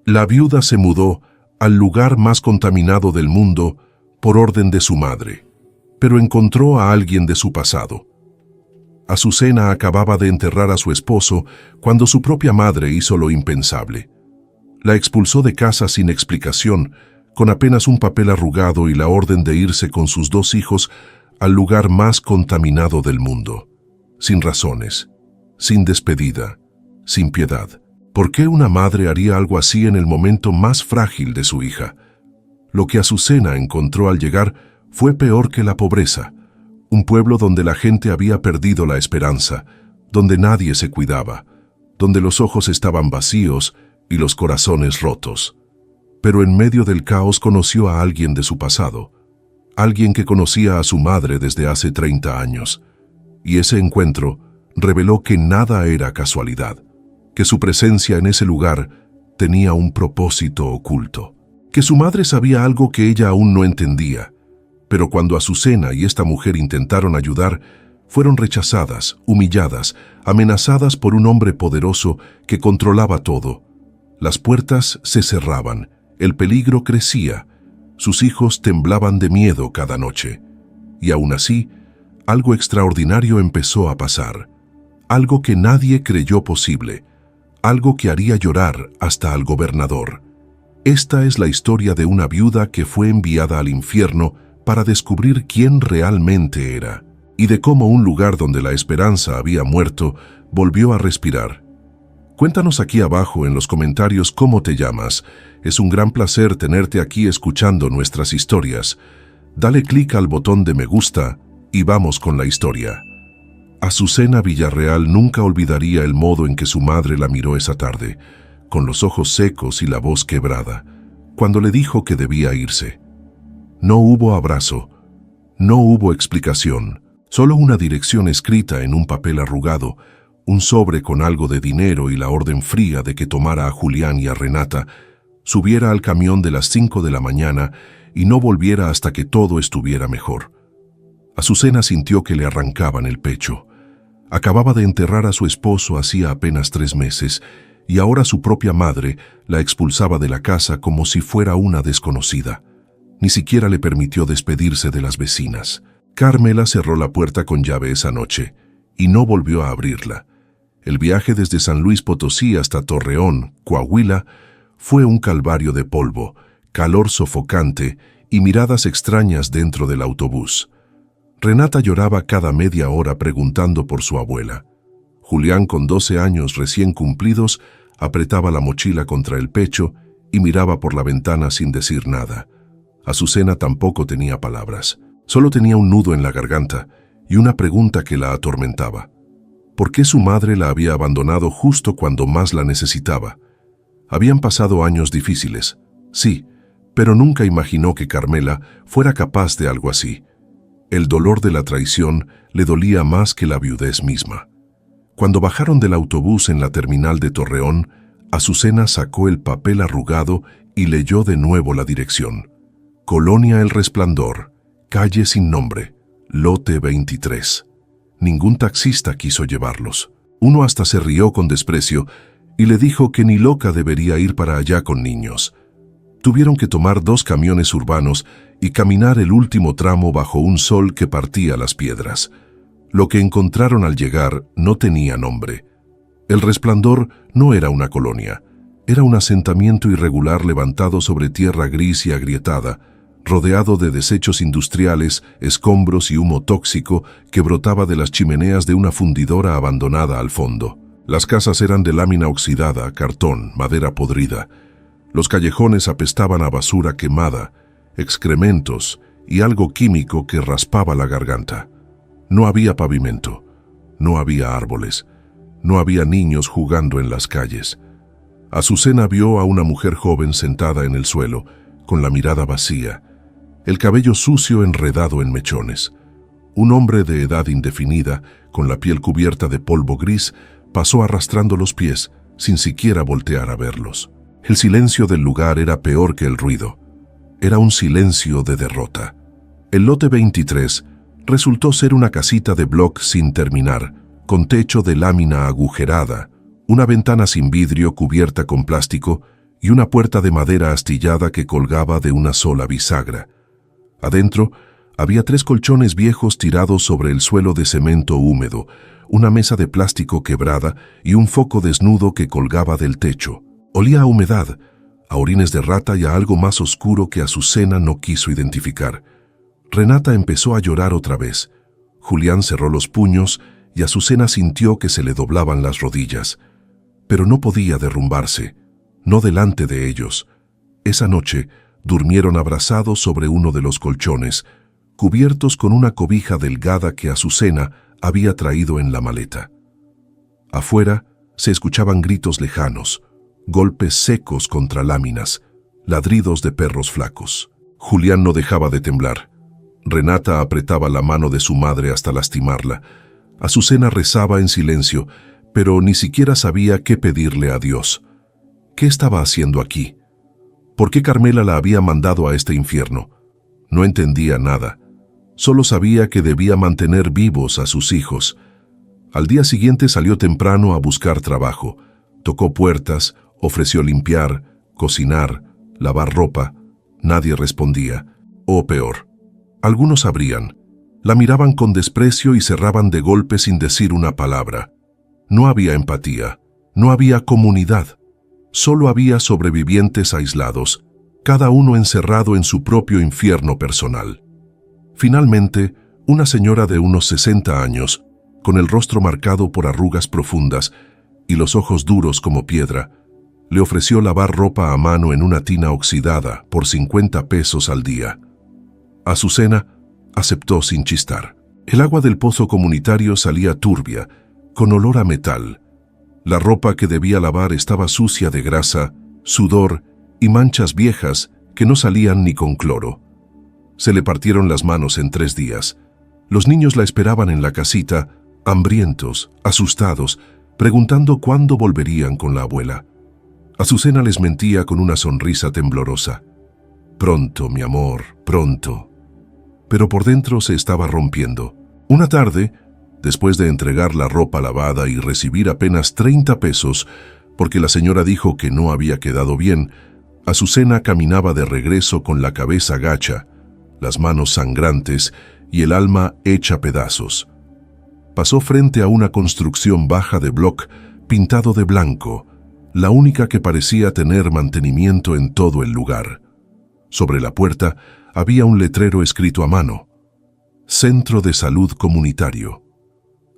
La viuda se mudó al lugar más contaminado del mundo por orden de su madre, pero encontró a alguien de su pasado. Azucena acababa de enterrar a su esposo cuando su propia madre hizo lo impensable. La expulsó de casa sin explicación, con apenas un papel arrugado y la orden de irse con sus 2 hijos al lugar más contaminado del mundo. Sin razones, sin despedida, sin piedad. ¿Por qué una madre haría algo así en el momento más frágil de su hija? Lo que Azucena encontró al llegar fue peor que la pobreza. Un pueblo donde la gente había perdido la esperanza, donde nadie se cuidaba, donde los ojos estaban vacíos y los corazones rotos. Pero en medio del caos conoció a alguien de su pasado, alguien que conocía a su madre desde hace 30 años. Y ese encuentro reveló que nada era casualidad, que su presencia en ese lugar tenía un propósito oculto, que su madre sabía algo que ella aún no entendía. Pero cuando Azucena y esta mujer intentaron ayudar, fueron rechazadas, humilladas, amenazadas por un hombre poderoso que controlaba todo. Las puertas se cerraban, el peligro crecía, sus hijos temblaban de miedo cada noche. Y aún así, algo extraordinario empezó a pasar, algo que nadie creyó posible, algo que haría llorar hasta al gobernador. Esta es la historia de una viuda que fue enviada al infierno para descubrir quién realmente era, y de cómo un lugar donde la esperanza había muerto volvió a respirar. Cuéntanos aquí abajo en los comentarios cómo te llamas. Es un gran placer tenerte aquí escuchando nuestras historias. Dale clic al botón de me gusta y vamos con la historia. Azucena Villarreal nunca olvidaría el modo en que su madre la miró esa tarde, con los ojos secos y la voz quebrada, cuando le dijo que debía irse. No hubo abrazo, no hubo explicación, solo una dirección escrita en un papel arrugado, un sobre con algo de dinero y la orden fría de que tomara a Julián y a Renata, subiera al camión de las 5 de la mañana y no volviera hasta que todo estuviera mejor. Azucena sintió que le arrancaban el pecho. Acababa de enterrar a su esposo hacía apenas 3 meses y ahora su propia madre la expulsaba de la casa como si fuera una desconocida. Ni siquiera le permitió despedirse de las vecinas. Carmela cerró la puerta con llave esa noche y no volvió a abrirla. El viaje desde San Luis Potosí hasta Torreón, Coahuila, fue un calvario de polvo, calor sofocante y miradas extrañas dentro del autobús. Renata lloraba cada media hora preguntando por su abuela. Julián, con 12 años recién cumplidos, apretaba la mochila contra el pecho y miraba por la ventana sin decir nada. Azucena tampoco tenía palabras. Solo tenía un nudo en la garganta y una pregunta que la atormentaba. ¿Por qué su madre la había abandonado justo cuando más la necesitaba? Habían pasado años difíciles, sí, pero nunca imaginó que Carmela fuera capaz de algo así. El dolor de la traición le dolía más que la viudez misma. Cuando bajaron del autobús en la terminal de Torreón, Azucena sacó el papel arrugado y leyó de nuevo la dirección. Colonia El Resplandor, calle sin nombre, lote 23. Ningún taxista quiso llevarlos. Uno hasta se rió con desprecio y le dijo que ni loca debería ir para allá con niños. Tuvieron que tomar 2 camiones urbanos y caminar el último tramo bajo un sol que partía las piedras. Lo que encontraron al llegar no tenía nombre. El Resplandor no era una colonia, era un asentamiento irregular levantado sobre tierra gris y agrietada, rodeado de desechos industriales, escombros y humo tóxico que brotaba de las chimeneas de una fundidora abandonada al fondo. Las casas eran de lámina oxidada, cartón, madera podrida. Los callejones apestaban a basura quemada, excrementos y algo químico que raspaba la garganta. No había pavimento, no había árboles, no había niños jugando en las calles. Azucena vio a una mujer joven sentada en el suelo, con la mirada vacía, el cabello sucio enredado en mechones. Un hombre de edad indefinida, con la piel cubierta de polvo gris, pasó arrastrando los pies, sin siquiera voltear a verlos. El silencio del lugar era peor que el ruido. Era un silencio de derrota. El lote 23 resultó ser una casita de bloc sin terminar, con techo de lámina agujerada, una ventana sin vidrio cubierta con plástico y una puerta de madera astillada que colgaba de una sola bisagra. Adentro había 3 colchones viejos tirados sobre el suelo de cemento húmedo, una mesa de plástico quebrada y un foco desnudo que colgaba del techo. Olía a humedad, a orines de rata y a algo más oscuro que Azucena no quiso identificar. Renata empezó a llorar otra vez. Julián cerró los puños y Azucena sintió que se le doblaban las rodillas. Pero no podía derrumbarse, no delante de ellos. Esa noche durmieron abrazados sobre uno de los colchones, cubiertos con una cobija delgada que Azucena había traído en la maleta. Afuera se escuchaban gritos lejanos, golpes secos contra láminas, ladridos de perros flacos. Julián no dejaba de temblar. Renata apretaba la mano de su madre hasta lastimarla. Azucena rezaba en silencio, pero ni siquiera sabía qué pedirle a Dios. ¿Qué estaba haciendo aquí? ¿Por qué Carmela la había mandado a este infierno? No entendía nada. Solo sabía que debía mantener vivos a sus hijos. Al día siguiente salió temprano a buscar trabajo. Tocó puertas, ofreció limpiar, cocinar, lavar ropa. Nadie respondía. O peor, algunos abrían. La miraban con desprecio y cerraban de golpe sin decir una palabra. No había empatía, no había comunidad. Solo había sobrevivientes aislados, cada uno encerrado en su propio infierno personal. Finalmente, una señora de unos 60 años, con el rostro marcado por arrugas profundas y los ojos duros como piedra, le ofreció lavar ropa a mano en una tina oxidada por 50 pesos al día. Azucena aceptó sin chistar. El agua del pozo comunitario salía turbia, con olor a metal. La ropa que debía lavar estaba sucia de grasa, sudor y manchas viejas que no salían ni con cloro. Se le partieron las manos en 3 días. Los niños la esperaban en la casita, hambrientos, asustados, preguntando cuándo volverían con la abuela. Azucena les mentía con una sonrisa temblorosa. Pronto, mi amor, pronto. Pero por dentro se estaba rompiendo. Una tarde, después de entregar la ropa lavada y recibir apenas 30 pesos, porque la señora dijo que no había quedado bien, Azucena caminaba de regreso con la cabeza gacha, las manos sangrantes y el alma hecha pedazos. Pasó frente a una construcción baja de bloc pintado de blanco, la única que parecía tener mantenimiento en todo el lugar. Sobre la puerta había un letrero escrito a mano: Centro de Salud Comunitario.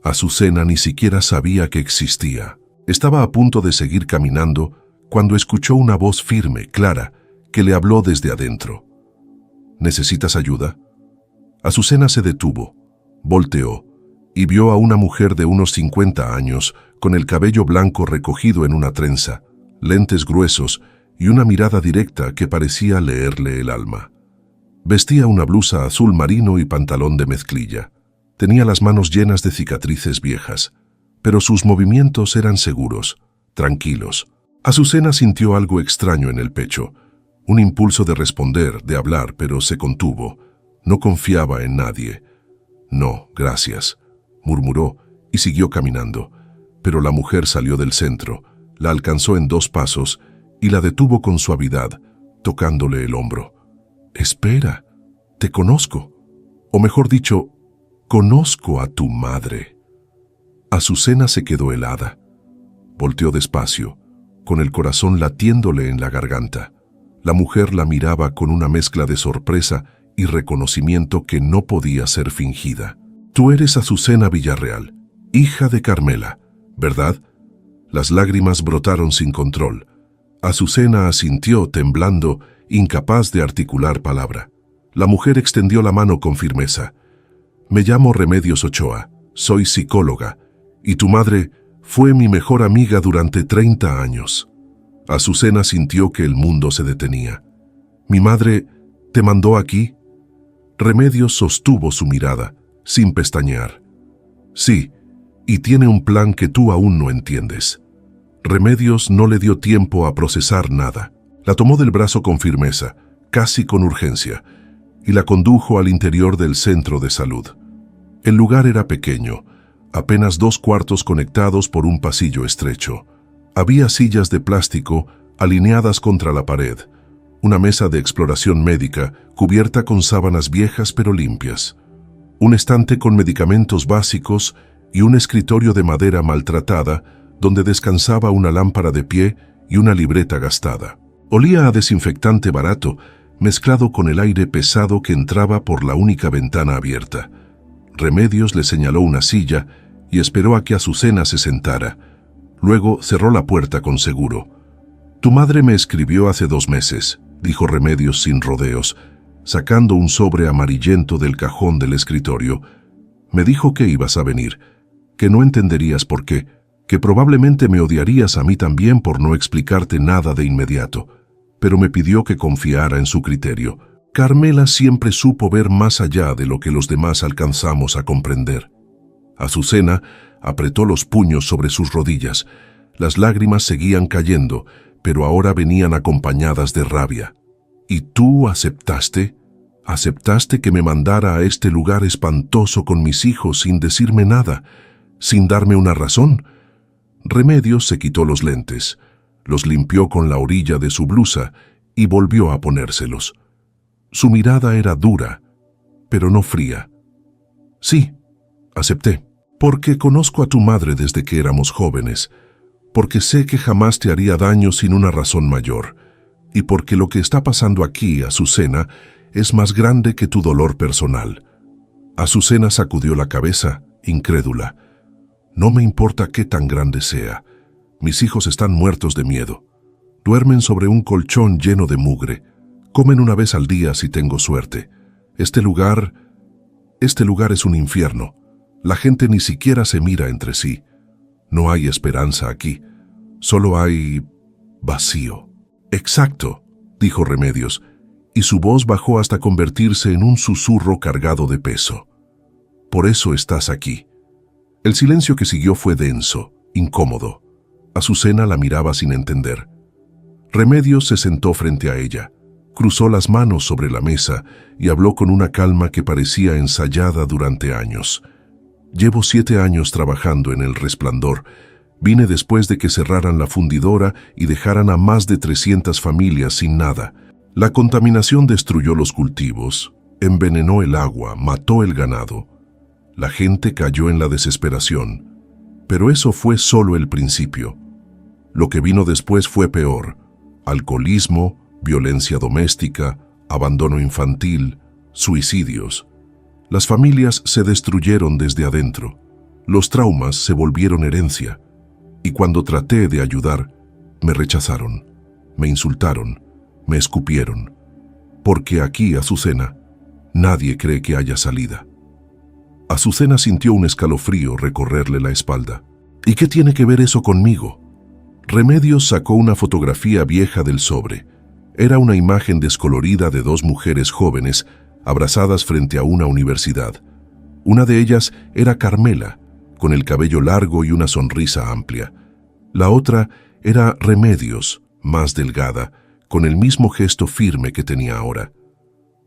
Azucena ni siquiera sabía que existía. Estaba a punto de seguir caminando cuando escuchó una voz firme, clara, que le habló desde adentro. ¿Necesitas ayuda? Azucena se detuvo, volteó y vio a una mujer de unos 50 años con el cabello blanco recogido en una trenza, lentes gruesos y una mirada directa que parecía leerle el alma. Vestía una blusa azul marino y pantalón de mezclilla. Tenía las manos llenas de cicatrices viejas, pero sus movimientos eran seguros, tranquilos. Azucena sintió algo extraño en el pecho, un impulso de responder, de hablar, pero se contuvo. No confiaba en nadie. No, gracias, murmuró y siguió caminando. Pero la mujer salió del centro, la alcanzó en 2 pasos y la detuvo con suavidad, tocándole el hombro. Espera, te conozco. O mejor dicho, conozco a tu madre. Azucena se quedó helada. Volteó despacio, con el corazón latiéndole en la garganta. La mujer la miraba con una mezcla de sorpresa y reconocimiento que no podía ser fingida. Tú eres Azucena Villarreal, hija de Carmela, ¿verdad? Las lágrimas brotaron sin control. Azucena asintió temblando, incapaz de articular palabra. La mujer extendió la mano con firmeza. Me llamo Remedios Ochoa, soy psicóloga, y tu madre fue mi mejor amiga durante 30 años. Azucena sintió que el mundo se detenía. ¿Mi madre te mandó aquí? Remedios sostuvo su mirada, sin pestañear. Sí, y tiene un plan que tú aún no entiendes. Remedios no le dio tiempo a procesar nada. La tomó del brazo con firmeza, casi con urgencia, y la condujo al interior del centro de salud. El lugar era pequeño, apenas 2 cuartos conectados por un pasillo estrecho. Había sillas de plástico, alineadas contra la pared, una mesa de exploración médica cubierta con sábanas viejas pero limpias, un estante con medicamentos básicos y un escritorio de madera maltratada donde descansaba una lámpara de pie y una libreta gastada. Olía a desinfectante barato, mezclado con el aire pesado que entraba por la única ventana abierta. Remedios le señaló una silla y esperó a que Azucena se sentara. Luego cerró la puerta con seguro. «Tu madre me escribió hace 2 meses», dijo Remedios sin rodeos, sacando un sobre amarillento del cajón del escritorio. «Me dijo que ibas a venir, que no entenderías por qué, que probablemente me odiarías a mí también por no explicarte nada de inmediato, pero me pidió que confiara en su criterio. Carmela siempre supo ver más allá de lo que los demás alcanzamos a comprender». Azucena apretó los puños sobre sus rodillas. Las lágrimas seguían cayendo, pero ahora venían acompañadas de rabia. «¿Y tú aceptaste? ¿Aceptaste que me mandara a este lugar espantoso con mis hijos sin decirme nada, sin darme una razón?» Remedios se quitó los lentes, los limpió con la orilla de su blusa y volvió a ponérselos. Su mirada era dura, pero no fría. «Sí, acepté, porque conozco a tu madre desde que éramos jóvenes, porque sé que jamás te haría daño sin una razón mayor, y porque lo que está pasando aquí, Azucena, es más grande que tu dolor personal». Azucena sacudió la cabeza, incrédula. «No me importa qué tan grande sea. Mis hijos están muertos de miedo. Duermen sobre un colchón lleno de mugre. Comen una vez al día si tengo suerte. Este lugar es un infierno. La gente ni siquiera se mira entre sí. No hay esperanza aquí. Solo hay vacío». «Exacto», dijo Remedios, y su voz bajó hasta convertirse en un susurro cargado de peso. «Por eso estás aquí». El silencio que siguió fue denso, incómodo. Azucena la miraba sin entender. Remedios se sentó frente a ella, cruzó las manos sobre la mesa y habló con una calma que parecía ensayada durante años. «Llevo 7 años trabajando en El Resplandor. Vine después de que cerraran la fundidora y dejaran a más de 300 familias sin nada. La contaminación destruyó los cultivos, envenenó el agua, mató el ganado. La gente cayó en la desesperación. Pero eso fue solo el principio. Lo que vino después fue peor: alcoholismo, violencia doméstica, abandono infantil, suicidios. Las familias se destruyeron desde adentro. Los traumas se volvieron herencia. Y cuando traté de ayudar, me rechazaron, me insultaron, me escupieron. Porque aquí, Azucena, nadie cree que haya salida». Azucena sintió un escalofrío recorrerle la espalda. «¿Y qué tiene que ver eso conmigo?». Remedios sacó una fotografía vieja del sobre. Era una imagen descolorida de 2 mujeres jóvenes abrazadas frente a una universidad. Una de ellas era Carmela, con el cabello largo y una sonrisa amplia. La otra era Remedios, más delgada, con el mismo gesto firme que tenía ahora.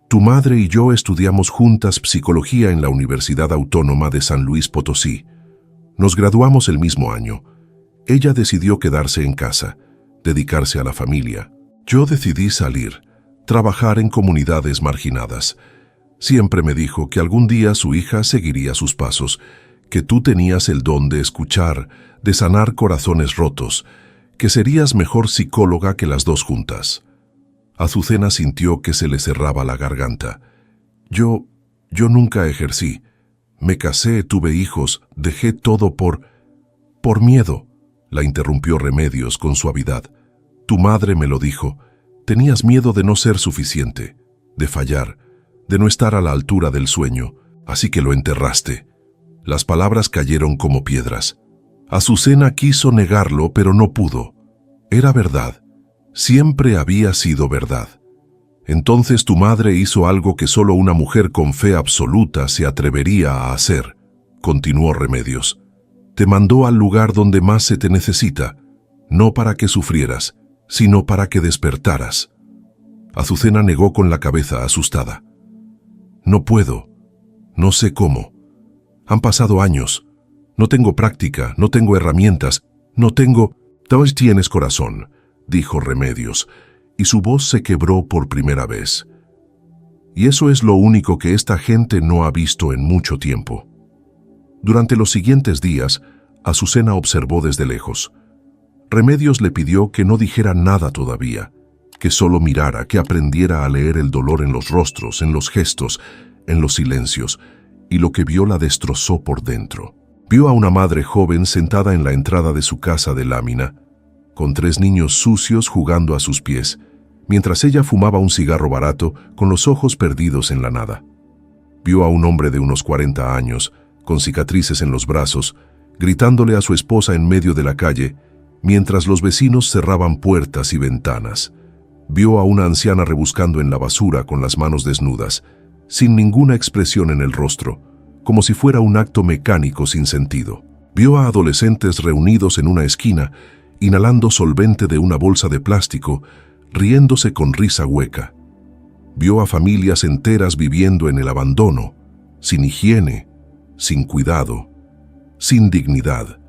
«Tu madre y yo estudiamos juntas psicología en la Universidad Autónoma de San Luis Potosí. Nos graduamos el mismo año. Ella decidió quedarse en casa, dedicarse a la familia. Yo decidí salir, trabajar en comunidades marginadas. Siempre me dijo que algún día su hija seguiría sus pasos, que tú tenías el don de escuchar, de sanar corazones rotos, que serías mejor psicóloga que las 2 juntas». Azucena sintió que se le cerraba la garganta. Yo nunca ejercí. Me casé, tuve hijos, dejé todo por miedo», la interrumpió Remedios con suavidad. «Tu madre me lo dijo. Tenías miedo de no ser suficiente, de fallar, de no estar a la altura del sueño, así que lo enterraste». Las palabras cayeron como piedras. Azucena quiso negarlo, pero no pudo. Era verdad. Siempre había sido verdad. «Entonces tu madre hizo algo que solo una mujer con fe absoluta se atrevería a hacer», continuó Remedios. «Te mandó al lugar donde más se te necesita, no para que sufrieras, sino para que despertaras». Azucena negó con la cabeza asustada. «No puedo. No sé cómo. Han pasado años. No tengo práctica, no tengo herramientas, no tengo...». «Tú tienes corazón», dijo Remedios, y su voz se quebró por primera vez. Y eso es lo único que esta gente no ha visto en mucho tiempo. Durante los siguientes días, Azucena observó desde lejos. Remedios le pidió que no dijera nada todavía, que solo mirara, que aprendiera a leer el dolor en los rostros, en los gestos, en los silencios, y lo que vio la destrozó por dentro. Vio a una madre joven sentada en la entrada de su casa de lámina, con 3 niños sucios jugando a sus pies, mientras ella fumaba un cigarro barato con los ojos perdidos en la nada. Vio a un hombre de unos 40 años, con cicatrices en los brazos, gritándole a su esposa en medio de la calle, mientras los vecinos cerraban puertas y ventanas. Vio a una anciana rebuscando en la basura con las manos desnudas, sin ninguna expresión en el rostro, como si fuera un acto mecánico sin sentido. Vio a adolescentes reunidos en una esquina, inhalando solvente de una bolsa de plástico, riéndose con risa hueca. Vio a familias enteras viviendo en el abandono, sin higiene, sin cuidado, sin dignidad.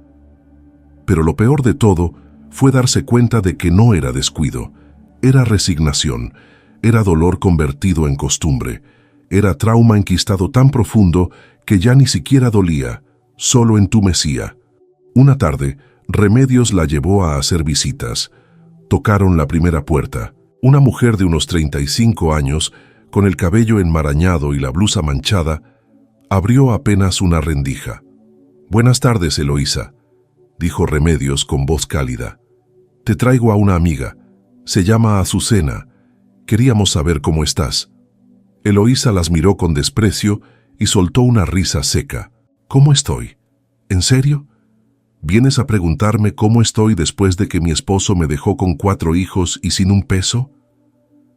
Pero lo peor de todo fue darse cuenta de que no era descuido, era resignación, era dolor convertido en costumbre, era trauma enquistado tan profundo que ya ni siquiera dolía, solo entumecía. Una tarde, Remedios la llevó a hacer visitas. Tocaron la primera puerta. Una mujer de unos 35 años, con el cabello enmarañado y la blusa manchada, abrió apenas una rendija. «Buenas tardes, Eloísa», dijo Remedios con voz cálida. «Te traigo a una amiga. Se llama Azucena. Queríamos saber cómo estás». Eloísa las miró con desprecio y soltó una risa seca. «¿Cómo estoy? ¿En serio? ¿Vienes a preguntarme cómo estoy después de que mi esposo me dejó con 4 hijos y sin un peso?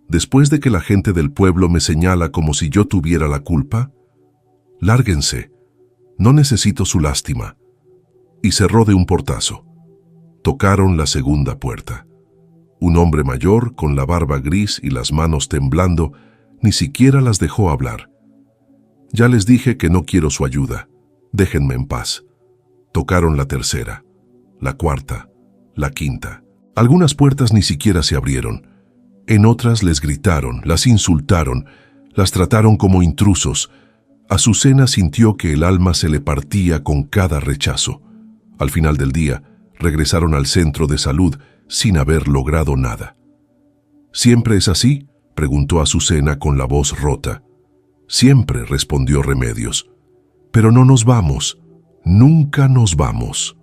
¿Después de que la gente del pueblo me señala como si yo tuviera la culpa? Lárguense. No necesito su lástima». Y cerró de un portazo. Tocaron la segunda puerta. Un hombre mayor, con la barba gris y las manos temblando, ni siquiera las dejó hablar. «Ya les dije que no quiero su ayuda. Déjenme en paz». Tocaron la tercera, la cuarta, la quinta. Algunas puertas ni siquiera se abrieron. En otras les gritaron, las insultaron, las trataron como intrusos. Azucena sintió que el alma se le partía con cada rechazo. Al final del día, regresaron al centro de salud sin haber logrado nada. «¿Siempre es así?», preguntó Azucena con la voz rota. «Siempre», respondió Remedios. «Pero no nos vamos. Nunca nos vamos».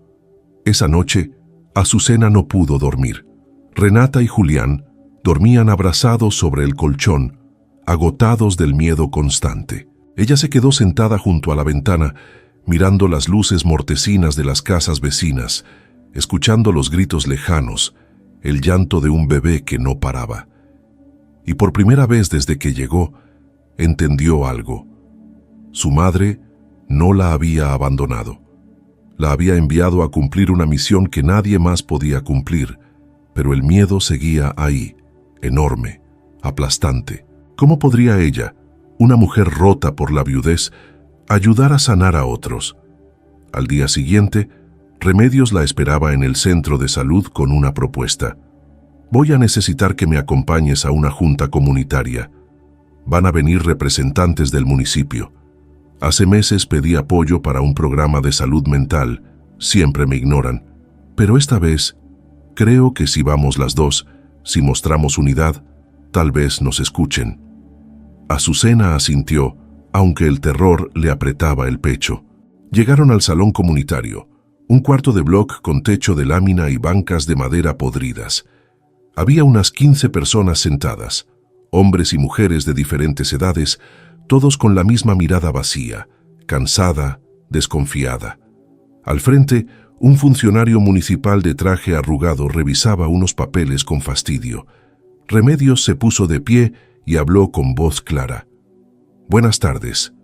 Esa noche, Azucena no pudo dormir. Renata y Julián dormían abrazados sobre el colchón, agotados del miedo constante. Ella se quedó sentada junto a la ventana, mirando las luces mortecinas de las casas vecinas, escuchando los gritos lejanos, el llanto de un bebé que no paraba. Y por primera vez desde que llegó, entendió algo. Su madre no la había abandonado. La había enviado a cumplir una misión que nadie más podía cumplir, pero el miedo seguía ahí, enorme, aplastante. ¿Cómo podría ella, una mujer rota por la viudez, ayudar a sanar a otros? Al día siguiente, Remedios la esperaba en el centro de salud con una propuesta. «Voy a necesitar que me acompañes a una junta comunitaria. Van a venir representantes del municipio. Hace meses pedí apoyo para un programa de salud mental. Siempre me ignoran. Pero esta vez, creo que si vamos las dos, si mostramos unidad, tal vez nos escuchen». Azucena asintió, aunque el terror le apretaba el pecho. Llegaron al salón comunitario, un cuarto de bloc con techo de lámina y bancas de madera podridas. Había unas 15 personas sentadas, hombres y mujeres de diferentes edades, todos con la misma mirada vacía, cansada, desconfiada. Al frente, un funcionario municipal de traje arrugado revisaba unos papeles con fastidio. Remedios se puso de pie y habló con voz clara. «Buenas tardes.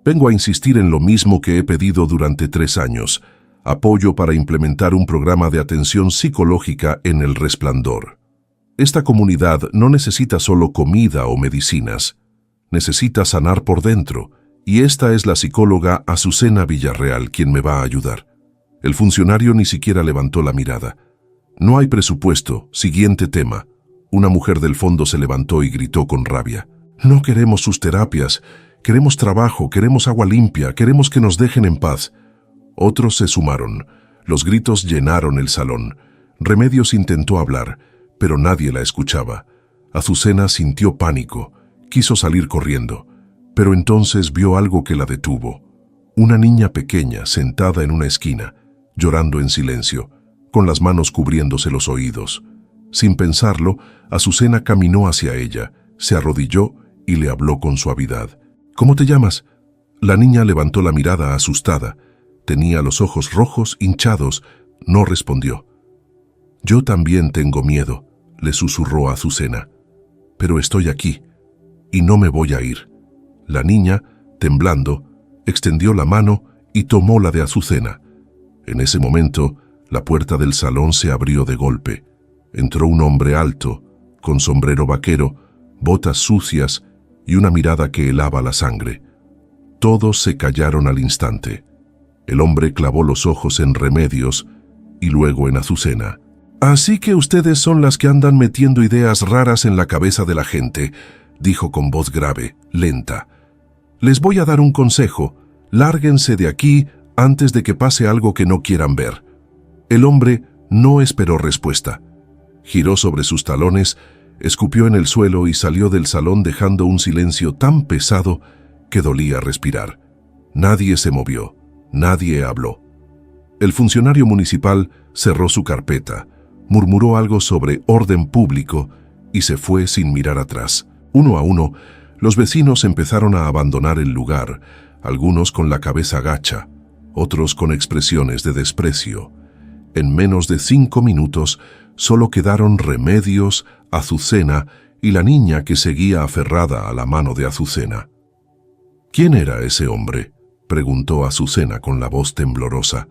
Vengo a insistir en lo mismo que he pedido durante 3 años, apoyo para implementar un programa de atención psicológica en El Resplandor. Esta comunidad no necesita solo comida o medicinas, necesita sanar por dentro, y esta es la psicóloga Azucena Villarreal quien me va a ayudar». El funcionario ni siquiera levantó la mirada. No hay presupuesto. Siguiente tema. Una mujer del fondo se levantó y gritó con rabia. No queremos sus terapias. Queremos trabajo, queremos agua limpia, queremos que nos dejen en paz. Otros se sumaron. Los gritos llenaron el salón. Remedios intentó hablar, pero nadie la escuchaba. Azucena sintió pánico. Quiso salir corriendo, pero entonces vio algo que la detuvo. Una niña pequeña sentada en una esquina, llorando en silencio, con las manos cubriéndose los oídos. Sin pensarlo, Azucena caminó hacia ella, se arrodilló y le habló con suavidad. «¿Cómo te llamas?» La niña levantó la mirada asustada. Tenía los ojos rojos, hinchados. No respondió. «Yo también tengo miedo», le susurró a Azucena. «Pero estoy aquí, y no me voy a ir». La niña, temblando, extendió la mano y tomó la de Azucena. En ese momento, la puerta del salón se abrió de golpe. Entró un hombre alto, con sombrero vaquero, botas sucias y una mirada que helaba la sangre. Todos se callaron al instante. El hombre clavó los ojos en Remedios y luego en Azucena. «Así que ustedes son las que andan metiendo ideas raras en la cabeza de la gente», dijo con voz grave, lenta. «Les voy a dar un consejo. Lárguense de aquí antes de que pase algo que no quieran ver». El hombre no esperó respuesta. Giró sobre sus talones, escupió en el suelo y salió del salón dejando un silencio tan pesado que dolía respirar. Nadie se movió, nadie habló. El funcionario municipal cerró su carpeta, murmuró algo sobre orden público y se fue sin mirar atrás. Uno a uno, los vecinos empezaron a abandonar el lugar, algunos con la cabeza gacha, otros con expresiones de desprecio. En menos de 5 minutos, solo quedaron Remedios, Azucena y la niña que seguía aferrada a la mano de Azucena. «¿Quién era ese hombre?», preguntó Azucena con la voz temblorosa.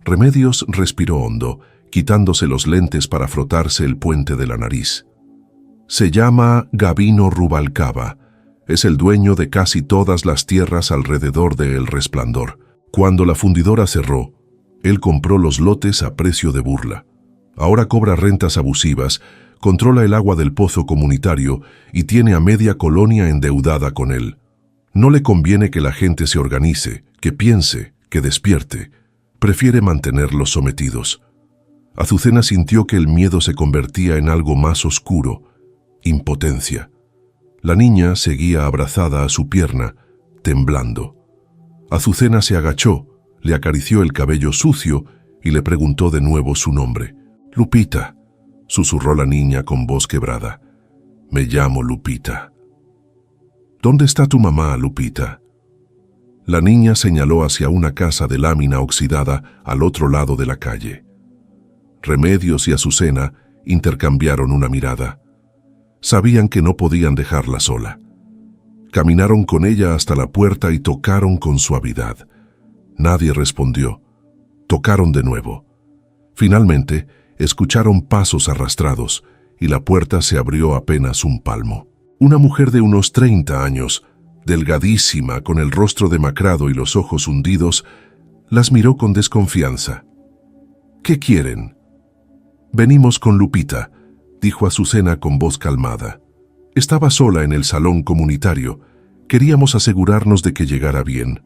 Remedios respiró hondo, quitándose los lentes para frotarse el puente de la nariz. «Se llama Gabino Rubalcaba. Es el dueño de casi todas las tierras alrededor de El Resplandor. Cuando la fundidora cerró, él compró los lotes a precio de burla. Ahora cobra rentas abusivas, controla el agua del pozo comunitario y tiene a media colonia endeudada con él. No le conviene que la gente se organice, que piense, que despierte. Prefiere mantenerlos sometidos». Azucena sintió que el miedo se convertía en algo más oscuro, impotencia. La niña seguía abrazada a su pierna, temblando. Azucena se agachó, le acarició el cabello sucio y le preguntó de nuevo su nombre. «Lupita», susurró la niña con voz quebrada. «Me llamo Lupita». «¿Dónde está tu mamá, Lupita?». La niña señaló hacia una casa de lámina oxidada al otro lado de la calle. Remedios y Azucena intercambiaron una mirada. Sabían que no podían dejarla sola. Caminaron con ella hasta la puerta y tocaron con suavidad. Nadie respondió. Tocaron de nuevo. Finalmente, escucharon pasos arrastrados y la puerta se abrió apenas un palmo. Una mujer de unos 30 años, delgadísima, con el rostro demacrado y los ojos hundidos, las miró con desconfianza. «¿Qué quieren?». «Venimos con Lupita», dijo Azucena con voz calmada. «Estaba sola en el salón comunitario. Queríamos asegurarnos de que llegara bien».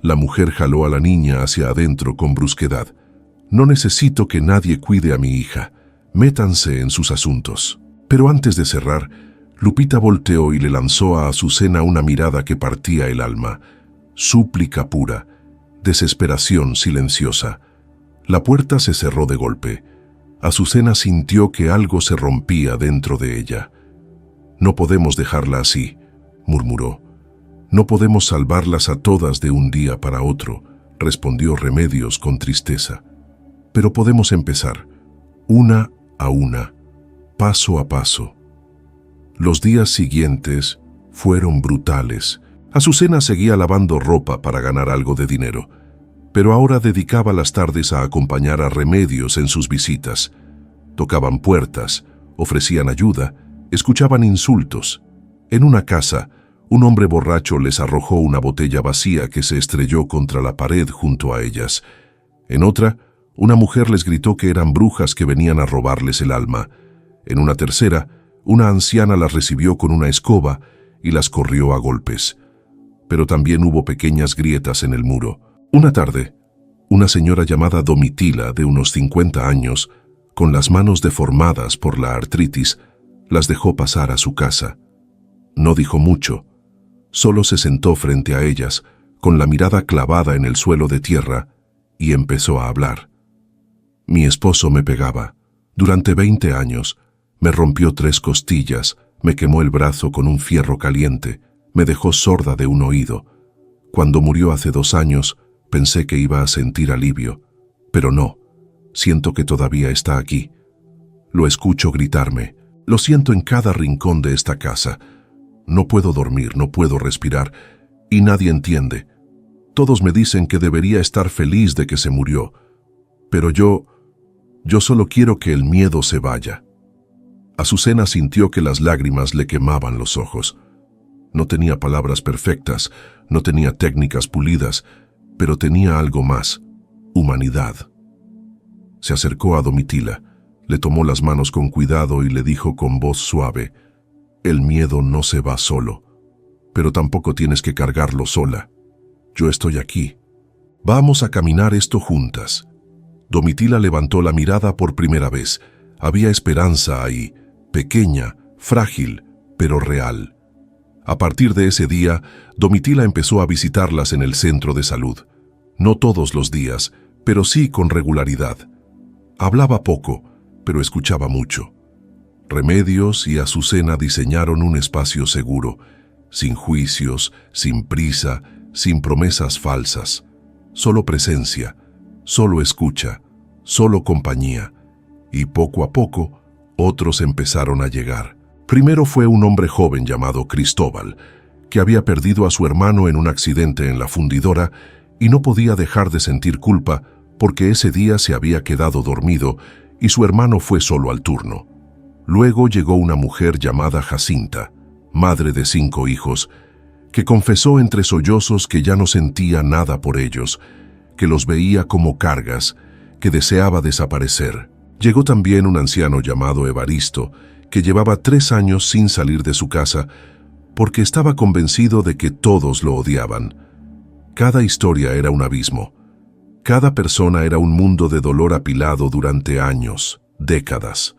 La mujer jaló a la niña hacia adentro con brusquedad. «No necesito que nadie cuide a mi hija. Métanse en sus asuntos». Pero antes de cerrar, Lupita volteó y le lanzó a Azucena una mirada que partía el alma. Súplica pura, desesperación silenciosa. La puerta se cerró de golpe. Azucena sintió que algo se rompía dentro de ella. «No podemos dejarla así», murmuró. «No podemos salvarlas a todas de un día para otro», respondió Remedios con tristeza. «Pero podemos empezar, una a una, paso a paso». Los días siguientes fueron brutales. Azucena seguía lavando ropa para ganar algo de dinero, pero ahora dedicaba las tardes a acompañar a Remedios en sus visitas. Tocaban puertas, ofrecían ayuda, escuchaban insultos. En una casa, un hombre borracho les arrojó una botella vacía que se estrelló contra la pared junto a ellas. En otra, Una mujer les gritó que eran brujas que venían a robarles el alma. En una tercera, una anciana las recibió con una escoba y las corrió a golpes. Pero también hubo pequeñas grietas en el muro. Una tarde, una señora llamada Domitila, de unos 50 años, con las manos deformadas por la artritis, las dejó pasar a su casa. No dijo mucho, solo se sentó frente a ellas, con la mirada clavada en el suelo de tierra, y empezó a hablar. Mi esposo me pegaba. Durante 20 años, me rompió 3 costillas, me quemó el brazo con un fierro caliente, me dejó sorda de un oído. Cuando murió hace 2 años, pensé que iba a sentir alivio, pero no, siento que todavía está aquí. Lo escucho gritarme, lo siento en cada rincón de esta casa. No puedo dormir, no puedo respirar, y nadie entiende. Todos me dicen que debería estar feliz de que se murió, pero yo solo quiero que el miedo se vaya. Azucena sintió que las lágrimas le quemaban los ojos. No tenía palabras perfectas, no tenía técnicas pulidas, pero tenía algo más: humanidad. Se acercó a Domitila, le tomó las manos con cuidado y le dijo con voz suave: el miedo no se va solo, pero tampoco tienes que cargarlo sola. Yo estoy aquí. Vamos a caminar esto juntas. Domitila levantó la mirada por primera vez. Había esperanza ahí, pequeña, frágil, pero real. A partir de ese día, Domitila empezó a visitarlas en el centro de salud. No todos los días, pero sí con regularidad. Hablaba poco, pero escuchaba mucho. Remedios y Azucena diseñaron un espacio seguro, sin juicios, sin prisa, sin promesas falsas. Solo presencia, solo escucha, solo compañía. Y poco a poco, otros empezaron a llegar. Primero fue un hombre joven llamado Cristóbal, que había perdido a su hermano en un accidente en la fundidora y no podía dejar de sentir culpa porque ese día se había quedado dormido y su hermano fue solo al turno. Luego llegó una mujer llamada Jacinta, madre de 5 hijos, que confesó entre sollozos que ya no sentía nada por ellos, que los veía como cargas, que deseaba desaparecer. Llegó también un anciano llamado Evaristo, que llevaba 3 años sin salir de su casa, porque estaba convencido de que todos lo odiaban. Cada historia era un abismo. Cada persona era un mundo de dolor apilado durante años, décadas.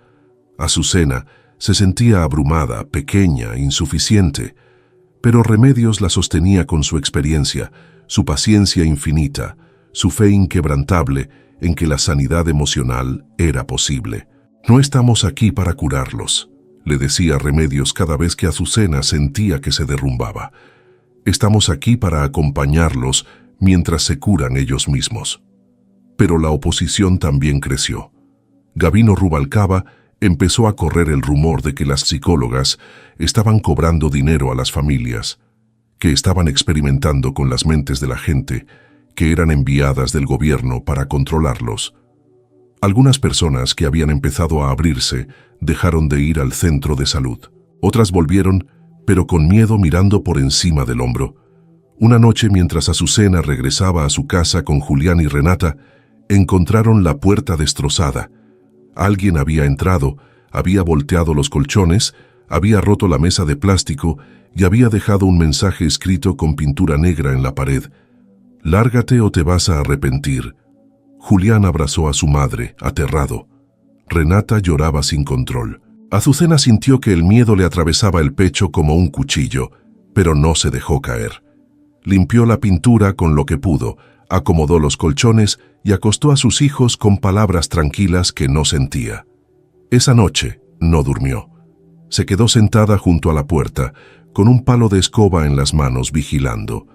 Azucena se sentía abrumada, pequeña, insuficiente, pero Remedios la sostenía con su experiencia, su paciencia infinita, su fe inquebrantable en que la sanidad emocional era posible. No estamos aquí para curarlos, le decía Remedios cada vez que Azucena sentía que se derrumbaba. Estamos aquí para acompañarlos mientras se curan ellos mismos. Pero la oposición también creció. Gabino Rubalcaba empezó a correr el rumor de que las psicólogas estaban cobrando dinero a las familias, que estaban experimentando con las mentes de la gente, que eran enviadas del gobierno para controlarlos. Algunas personas que habían empezado a abrirse dejaron de ir al centro de salud. Otras volvieron, pero con miedo mirando por encima del hombro. Una noche, mientras Azucena regresaba a su casa con Julián y Renata, encontraron la puerta destrozada. Alguien había entrado, había volteado los colchones, había roto la mesa de plástico y había dejado un mensaje escrito con pintura negra en la pared: «Lárgate o te vas a arrepentir». Julián abrazó a su madre, aterrado. Renata lloraba sin control. Azucena sintió que el miedo le atravesaba el pecho como un cuchillo, pero no se dejó caer. Limpió la pintura con lo que pudo, acomodó los colchones y acostó a sus hijos con palabras tranquilas que no sentía. Esa noche no durmió. Se quedó sentada junto a la puerta, con un palo de escoba en las manos, vigilando.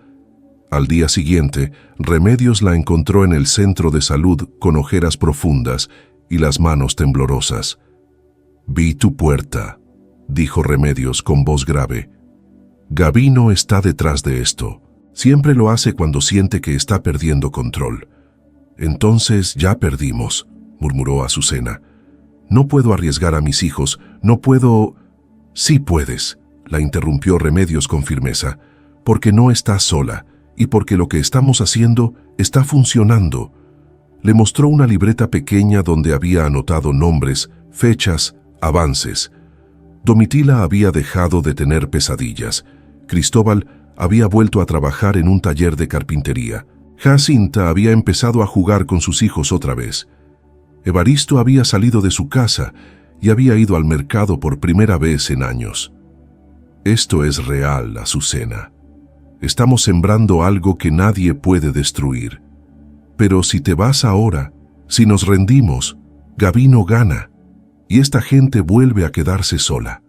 Al día siguiente, Remedios la encontró en el centro de salud con ojeras profundas y las manos temblorosas. «Vi tu puerta», dijo Remedios con voz grave. «Gabino está detrás de esto. Siempre lo hace cuando siente que está perdiendo control». «Entonces ya perdimos», murmuró Azucena. «No puedo arriesgar a mis hijos, no puedo...» «Sí puedes», la interrumpió Remedios con firmeza, «porque no estás sola y porque lo que estamos haciendo está funcionando. Le mostró una libreta pequeña donde había anotado nombres, fechas, avances. Domitila había dejado de tener pesadillas. Cristóbal había vuelto a trabajar en un taller de carpintería. Jacinta había empezado a jugar con sus hijos otra vez. Evaristo había salido de su casa y había ido al mercado por primera vez en años. Esto es real, Azucena. Estamos sembrando algo que nadie puede destruir. Pero si te vas ahora, si nos rendimos, Gabino gana y esta gente vuelve a quedarse sola.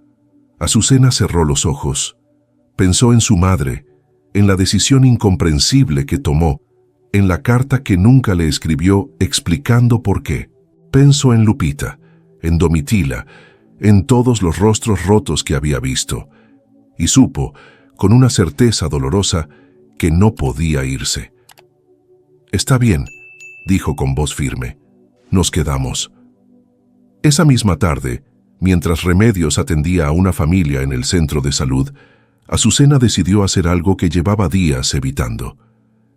Azucena cerró los ojos. Pensó en su madre, en la decisión incomprensible que tomó, en la carta que nunca le escribió explicando por qué. Pensó en Lupita, en Domitila, en todos los rostros rotos que había visto, y supo, con una certeza dolorosa, que no podía irse. «Está bien», dijo con voz firme. «Nos quedamos». Esa misma tarde, mientras Remedios atendía a una familia en el centro de salud, Azucena decidió hacer algo que llevaba días evitando.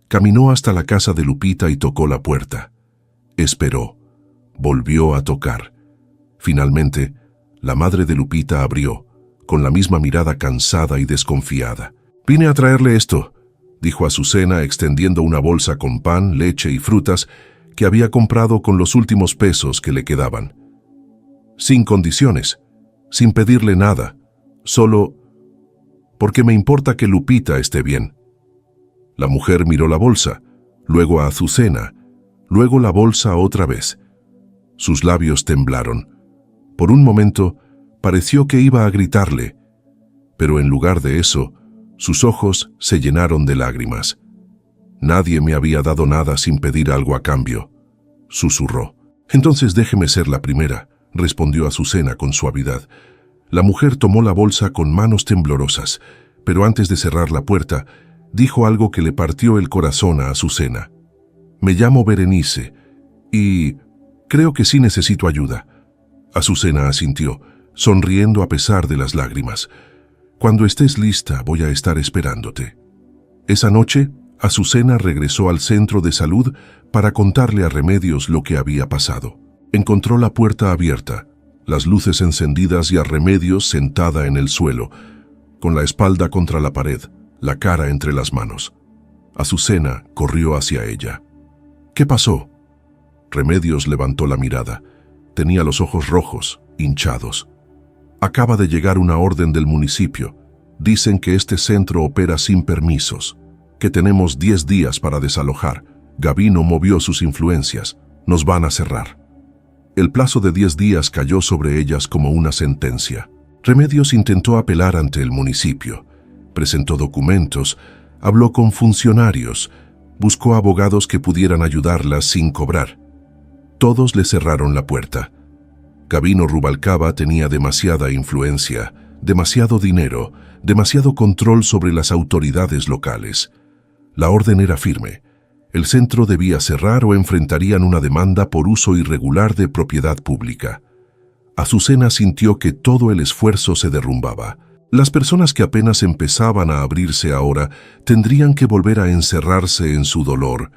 Caminó hasta la casa de Lupita y tocó la puerta. Esperó. Volvió a tocar. Finalmente, la madre de Lupita abrió, con la misma mirada cansada y desconfiada. «Vine a traerle esto», dijo Azucena extendiendo una bolsa con pan, leche y frutas que había comprado con los últimos pesos que le quedaban. Sin condiciones, sin pedirle nada, solo porque me importa que Lupita esté bien. La mujer miró la bolsa, luego a Azucena, luego la bolsa otra vez. Sus labios temblaron. Por un momento, pareció que iba a gritarle, pero en lugar de eso, sus ojos se llenaron de lágrimas. «Nadie me había dado nada sin pedir algo a cambio», susurró. «Entonces déjeme ser la primera», respondió Azucena con suavidad. La mujer tomó la bolsa con manos temblorosas, pero antes de cerrar la puerta, dijo algo que le partió el corazón a Azucena. «Me llamo Berenice y creo que sí necesito ayuda». Azucena asintió, sonriendo a pesar de las lágrimas. «Cuando estés lista, voy a estar esperándote». Esa noche, Azucena regresó al centro de salud para contarle a Remedios lo que había pasado. Encontró la puerta abierta, las luces encendidas y a Remedios sentada en el suelo, con la espalda contra la pared, la cara entre las manos. Azucena corrió hacia ella. «¿Qué pasó?» Remedios levantó la mirada. Tenía los ojos rojos, hinchados. «Acaba de llegar una orden del municipio. Dicen que este centro opera sin permisos, que tenemos 10 días para desalojar. Gabino movió sus influencias. Nos van a cerrar». El plazo de 10 días cayó sobre ellas como una sentencia. Remedios intentó apelar ante el municipio. Presentó documentos, habló con funcionarios, buscó abogados que pudieran ayudarlas sin cobrar. Todos le cerraron la puerta. Gabino Rubalcaba tenía demasiada influencia, demasiado dinero, demasiado control sobre las autoridades locales. La orden era firme. El centro debía cerrar o enfrentarían una demanda por uso irregular de propiedad pública. Azucena sintió que todo el esfuerzo se derrumbaba. Las personas que apenas empezaban a abrirse ahora tendrían que volver a encerrarse en su dolor.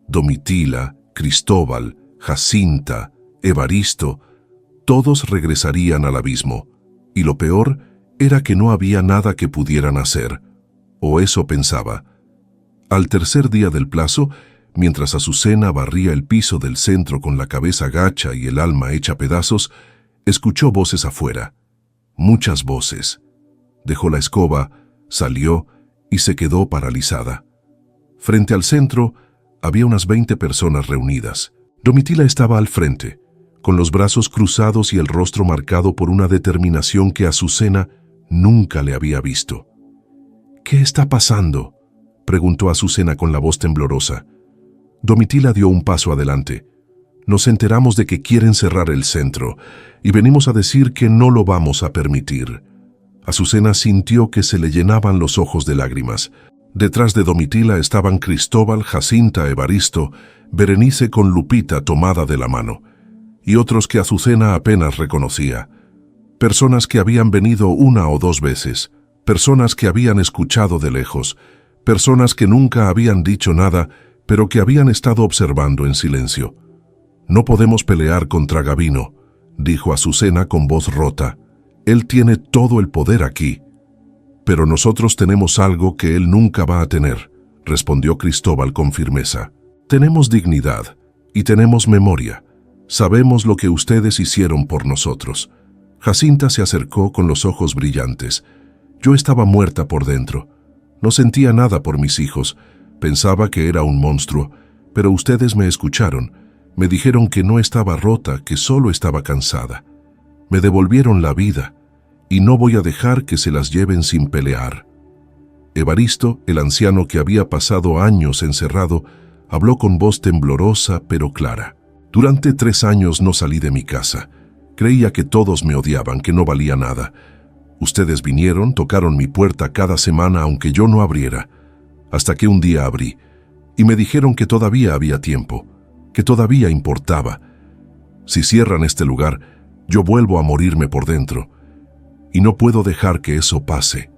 Domitila, Cristóbal, Jacinta, Evaristo, todos regresarían al abismo. Y lo peor era que no había nada que pudieran hacer. O eso pensaba. Al tercer día del plazo, mientras Azucena barría el piso del centro con la cabeza gacha y el alma hecha pedazos, escuchó voces afuera. Muchas voces. Dejó la escoba, salió y se quedó paralizada. Frente al centro había unas 20 personas reunidas. Domitila estaba al frente, con los brazos cruzados y el rostro marcado por una determinación que Azucena nunca le había visto. «¿Qué está pasando?», preguntó Azucena con la voz temblorosa. Domitila dio un paso adelante. «Nos enteramos de que quieren cerrar el centro y venimos a decir que no lo vamos a permitir». Azucena sintió que se le llenaban los ojos de lágrimas. Detrás de Domitila estaban Cristóbal, Jacinta, Evaristo, Berenice con Lupita tomada de la mano, y otros que Azucena apenas reconocía. Personas que habían venido 1 o 2 veces, personas que habían escuchado de lejos, personas que nunca habían dicho nada, pero que habían estado observando en silencio. «No podemos pelear contra Gavino», dijo Azucena con voz rota. «Él tiene todo el poder aquí». «Pero nosotros tenemos algo que él nunca va a tener», respondió Cristóbal con firmeza. «Tenemos dignidad y tenemos memoria. Sabemos lo que ustedes hicieron por nosotros». Jacinta se acercó con los ojos brillantes. Yo estaba muerta por dentro. No sentía nada por mis hijos. Pensaba que era un monstruo, pero ustedes me escucharon. Me dijeron que no estaba rota, que solo estaba cansada. Me devolvieron la vida, y no voy a dejar que se las lleven sin pelear. Evaristo, el anciano que había pasado años encerrado, habló con voz temblorosa pero clara. «Durante 3 años no salí de mi casa. Creía que todos me odiaban, que no valía nada. Ustedes vinieron, tocaron mi puerta cada semana aunque yo no abriera, hasta que un día abrí, y me dijeron que todavía había tiempo, que todavía importaba. Si cierran este lugar, yo vuelvo a morirme por dentro, y no puedo dejar que eso pase».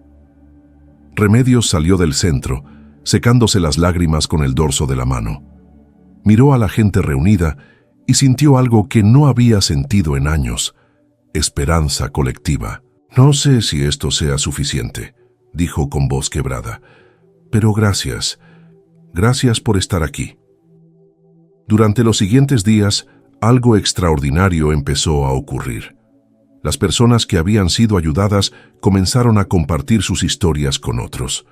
Remedios salió del centro, secándose las lágrimas con el dorso de la mano. Miró a la gente reunida y sintió algo que no había sentido en años: esperanza colectiva. «No sé si esto sea suficiente», dijo con voz quebrada, «pero gracias. Gracias por estar aquí». Durante los siguientes días, algo extraordinario empezó a ocurrir. Las personas que habían sido ayudadas comenzaron a compartir sus historias con otros.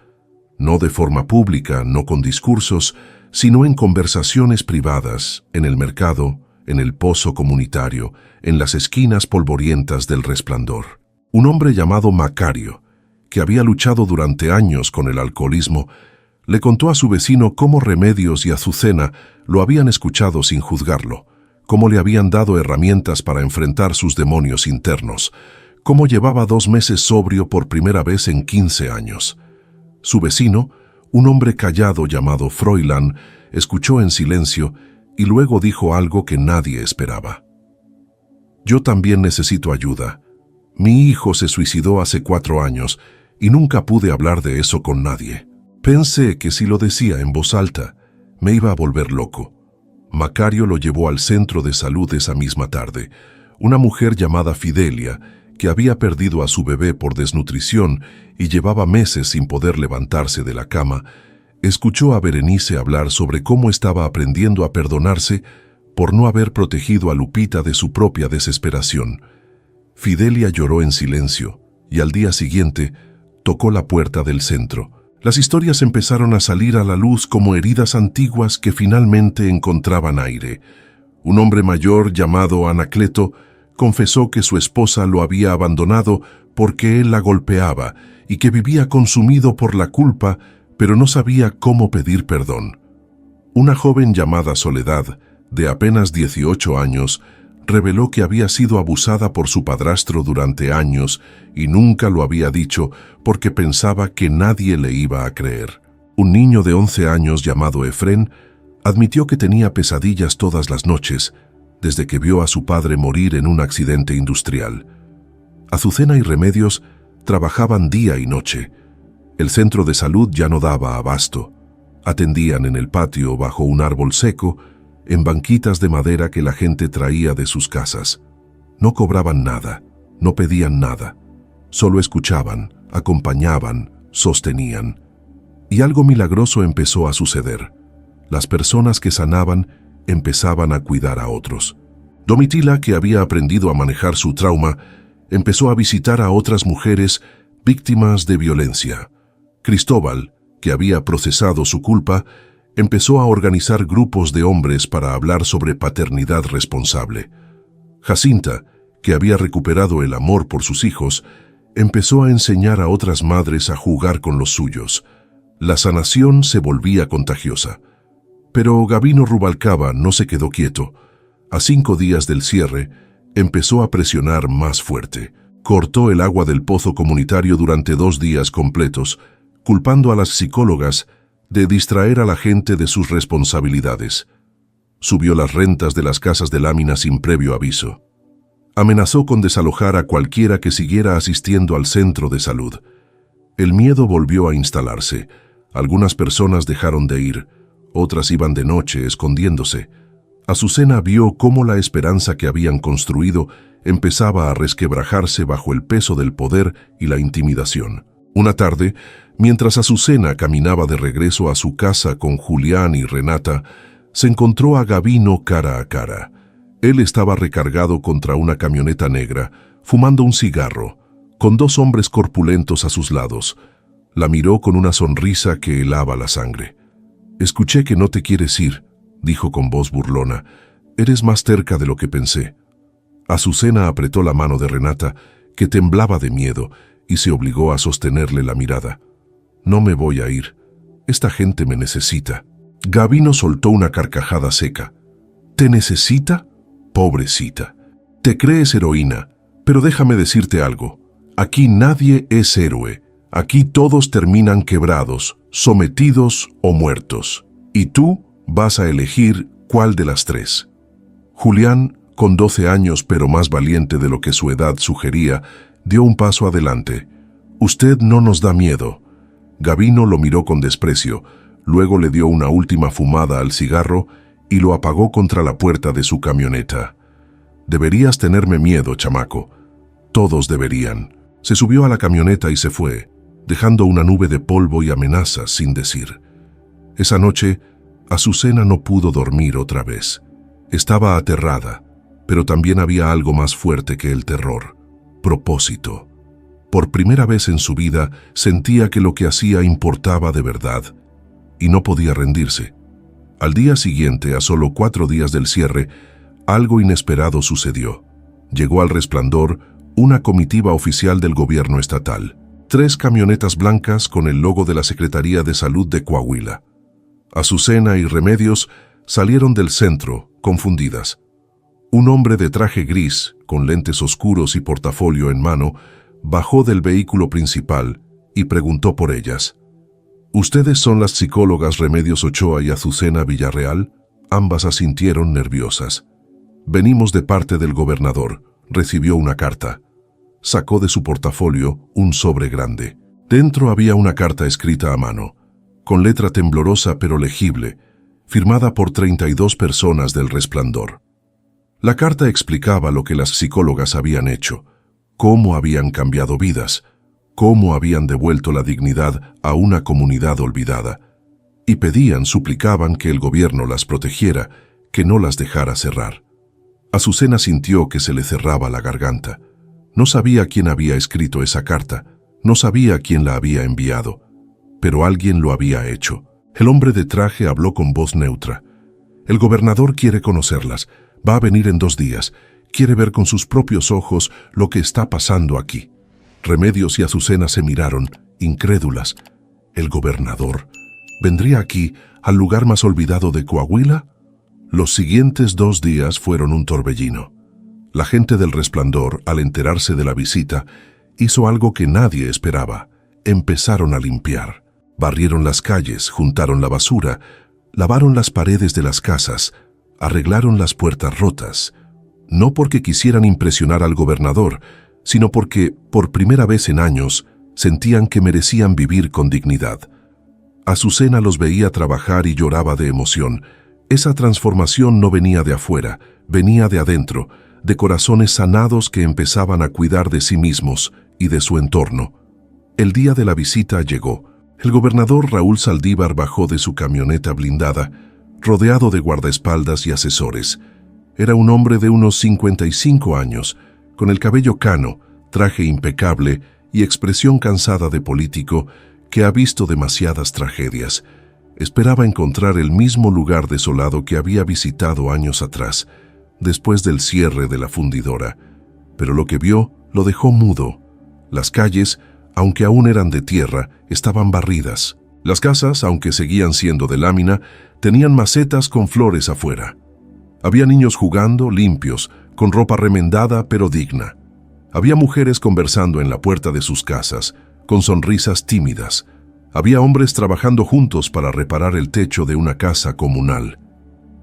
No de forma pública, no con discursos, sino en conversaciones privadas, en el mercado, en el pozo comunitario, en las esquinas polvorientas del Resplandor. Un hombre llamado Macario, que había luchado durante años con el alcoholismo, le contó a su vecino cómo Remedios y Azucena lo habían escuchado sin juzgarlo, cómo le habían dado herramientas para enfrentar sus demonios internos, cómo llevaba 2 meses sobrio por primera vez en 15 años. Su vecino, un hombre callado llamado Froilán, escuchó en silencio y luego dijo algo que nadie esperaba. «Yo también necesito ayuda. Mi hijo se suicidó hace 4 años y nunca pude hablar de eso con nadie. Pensé que si lo decía en voz alta, me iba a volver loco». Macario lo llevó al centro de salud esa misma tarde. Una mujer llamada Fidelia, que había perdido a su bebé por desnutrición y llevaba meses sin poder levantarse de la cama, escuchó a Berenice hablar sobre cómo estaba aprendiendo a perdonarse por no haber protegido a Lupita de su propia desesperación. Fidelia lloró en silencio y al día siguiente tocó la puerta del centro. Las historias empezaron a salir a la luz como heridas antiguas que finalmente encontraban aire. Un hombre mayor llamado Anacleto confesó que su esposa lo había abandonado porque él la golpeaba y que vivía consumido por la culpa, pero no sabía cómo pedir perdón. Una joven llamada Soledad, de apenas 18 años, reveló que había sido abusada por su padrastro durante años y nunca lo había dicho porque pensaba que nadie le iba a creer. Un niño de 11 años llamado Efrén admitió que tenía pesadillas todas las noches desde que vio a su padre morir en un accidente industrial. Azucena y Remedios trabajaban día y noche. El centro de salud ya no daba abasto. Atendían en el patio bajo un árbol seco, en banquitas de madera que la gente traía de sus casas. No cobraban nada, no pedían nada. Solo escuchaban, acompañaban, sostenían. Y algo milagroso empezó a suceder. Las personas que sanaban empezaban a cuidar a otros. Domitila, que había aprendido a manejar su trauma, empezó a visitar a otras mujeres víctimas de violencia. Cristóbal, que había procesado su culpa, empezó a organizar grupos de hombres para hablar sobre paternidad responsable. Jacinta, que había recuperado el amor por sus hijos, empezó a enseñar a otras madres a jugar con los suyos. La sanación se volvía contagiosa. Pero Gavino Rubalcaba no se quedó quieto. A 5 días del cierre, empezó a presionar más fuerte. Cortó el agua del pozo comunitario durante 2 días completos, culpando a las psicólogas de distraer a la gente de sus responsabilidades. Subió las rentas de las casas de lámina sin previo aviso. Amenazó con desalojar a cualquiera que siguiera asistiendo al centro de salud. El miedo volvió a instalarse. Algunas personas dejaron de ir, otras iban de noche escondiéndose. Azucena vio cómo la esperanza que habían construido empezaba a resquebrajarse bajo el peso del poder y la intimidación. Una tarde, mientras Azucena caminaba de regreso a su casa con Julián y Renata, se encontró a Gavino cara a cara. Él estaba recargado contra una camioneta negra, fumando un cigarro, con dos hombres corpulentos a sus lados. La miró con una sonrisa que helaba la sangre. «Escuché que no te quieres ir», dijo con voz burlona. «Eres más terca de lo que pensé». Azucena apretó la mano de Renata, que temblaba de miedo, y se obligó a sostenerle la mirada. «No me voy a ir. Esta gente me necesita». Gavino soltó una carcajada seca. «¿Te necesita? Pobrecita. Te crees heroína, pero déjame decirte algo. Aquí nadie es héroe. Aquí todos terminan quebrados, sometidos o muertos. Y tú vas a elegir cuál de las tres». Julián, con 12 años pero más valiente de lo que su edad sugería, dio un paso adelante. «Usted no nos da miedo». Gavino lo miró con desprecio, luego le dio una última fumada al cigarro y lo apagó contra la puerta de su camioneta. «Deberías tenerme miedo, chamaco». Todos deberían. Se subió a la camioneta y se fue, dejando una nube de polvo y amenazas sin decir. Esa noche, Azucena no pudo dormir otra vez. Estaba aterrada, pero también había algo más fuerte que el terror: propósito. Por primera vez en su vida sentía que lo que hacía importaba de verdad, y no podía rendirse. Al día siguiente, a solo 4 días del cierre, algo inesperado sucedió. Llegó al Resplandor una comitiva oficial del gobierno estatal. 3 camionetas blancas con el logo de la Secretaría de Salud de Coahuila. Azucena y Remedios salieron del centro, confundidas. Un hombre de traje gris, con lentes oscuros y portafolio en mano, bajó del vehículo principal y preguntó por ellas. «¿Ustedes son las psicólogas Remedios Ochoa y Azucena Villarreal?». Ambas asintieron nerviosas. «Venimos de parte del gobernador. Recibió una carta». Sacó de su portafolio un sobre grande. Dentro había una carta escrita a mano, con letra temblorosa pero legible, firmada por 32 personas del Resplandor. La carta explicaba lo que las psicólogas habían hecho, cómo habían cambiado vidas, cómo habían devuelto la dignidad a una comunidad olvidada, y pedían, suplicaban que el gobierno las protegiera, que no las dejara cerrar. Azucena sintió que se le cerraba la garganta. No sabía quién había escrito esa carta, no sabía quién la había enviado, pero alguien lo había hecho. El hombre de traje habló con voz neutra. «El gobernador quiere conocerlas, va a venir en 2 días, quiere ver con sus propios ojos lo que está pasando aquí». Remedios y Azucena se miraron, incrédulas. ¿El gobernador vendría aquí, al lugar más olvidado de Coahuila? Los siguientes 2 días fueron un torbellino. La gente del Resplandor, al enterarse de la visita, hizo algo que nadie esperaba. Empezaron a limpiar. Barrieron las calles, juntaron la basura, lavaron las paredes de las casas, arreglaron las puertas rotas. No porque quisieran impresionar al gobernador, sino porque, por primera vez en años, sentían que merecían vivir con dignidad. Azucena los veía trabajar y lloraba de emoción. Esa transformación no venía de afuera, venía de adentro, de corazones sanados que empezaban a cuidar de sí mismos y de su entorno. El día de la visita llegó. El gobernador Raúl Saldívar bajó de su camioneta blindada, rodeado de guardaespaldas y asesores. Era un hombre de unos 55 años, con el cabello cano, traje impecable y expresión cansada de político que ha visto demasiadas tragedias. Esperaba encontrar el mismo lugar desolado que había visitado años atrás, después del cierre de la fundidora, pero lo que vio lo dejó mudo. Las calles, aunque aún eran de tierra, estaban barridas. Las casas, aunque seguían siendo de lámina, tenían macetas con flores afuera. Había niños jugando, limpios, con ropa remendada pero digna. Había mujeres conversando en la puerta de sus casas, con sonrisas tímidas. Había hombres trabajando juntos para reparar el techo de una casa comunal.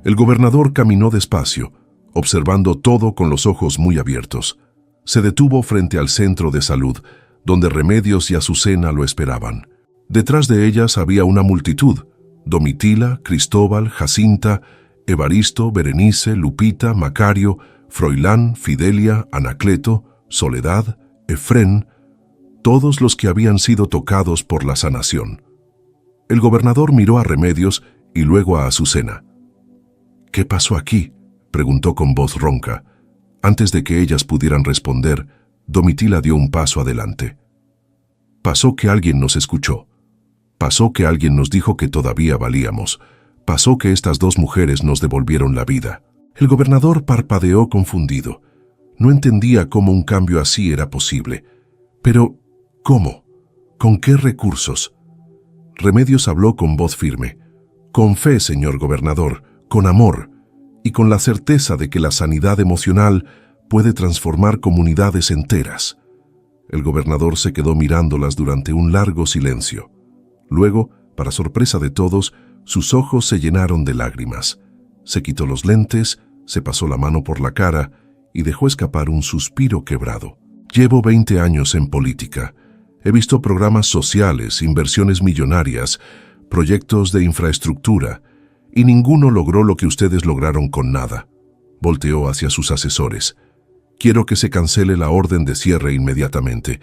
El gobernador caminó despacio, observando todo con los ojos muy abiertos. Se detuvo frente al centro de salud, donde Remedios y Azucena lo esperaban. Detrás de ellas había una multitud, Domitila, Cristóbal, Jacinta, Evaristo, Berenice, Lupita, Macario, Froilán, Fidelia, Anacleto, Soledad, Efrén, todos los que habían sido tocados por la sanación. El gobernador miró a Remedios y luego a Azucena. «¿Qué pasó aquí?», preguntó con voz ronca. Antes de que ellas pudieran responder, Domitila dio un paso adelante. «Pasó que alguien nos escuchó. Pasó que alguien nos dijo que todavía valíamos. Pasó que estas dos mujeres nos devolvieron la vida». El gobernador parpadeó confundido. No entendía cómo un cambio así era posible. Pero, ¿cómo? ¿Con qué recursos? Remedios habló con voz firme. «Con fe, señor gobernador, con amor, y con la certeza de que la sanidad emocional puede transformar comunidades enteras». El gobernador se quedó mirándolas durante un largo silencio. Luego, para sorpresa de todos, sus ojos se llenaron de lágrimas. Se quitó los lentes, se pasó la mano por la cara y dejó escapar un suspiro quebrado. «Llevo 20 años en política. He visto programas sociales, inversiones millonarias, proyectos de infraestructura, y ninguno logró lo que ustedes lograron con nada». Volteó hacia sus asesores. «Quiero que se cancele la orden de cierre inmediatamente,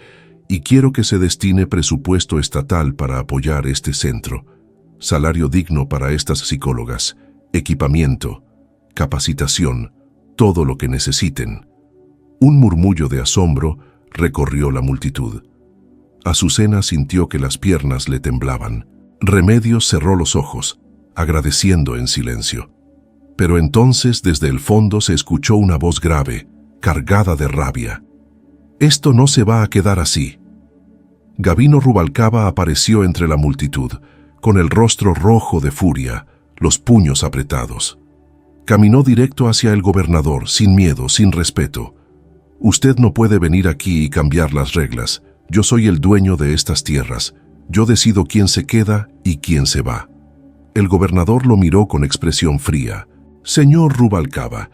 y quiero que se destine presupuesto estatal para apoyar este centro. Salario digno para estas psicólogas, equipamiento, capacitación, todo lo que necesiten». Un murmullo de asombro recorrió la multitud. Azucena sintió que las piernas le temblaban. Remedios cerró los ojos, agradeciendo en silencio. Pero entonces desde el fondo se escuchó una voz grave, cargada de rabia. «Esto no se va a quedar así». Gabino Rubalcaba apareció entre la multitud, con el rostro rojo de furia, los puños apretados. Caminó directo hacia el gobernador, sin miedo, sin respeto. «Usted no puede venir aquí y cambiar las reglas. Yo soy el dueño de estas tierras. Yo decido quién se queda y quién se va». El gobernador lo miró con expresión fría. «Señor Rubalcaba,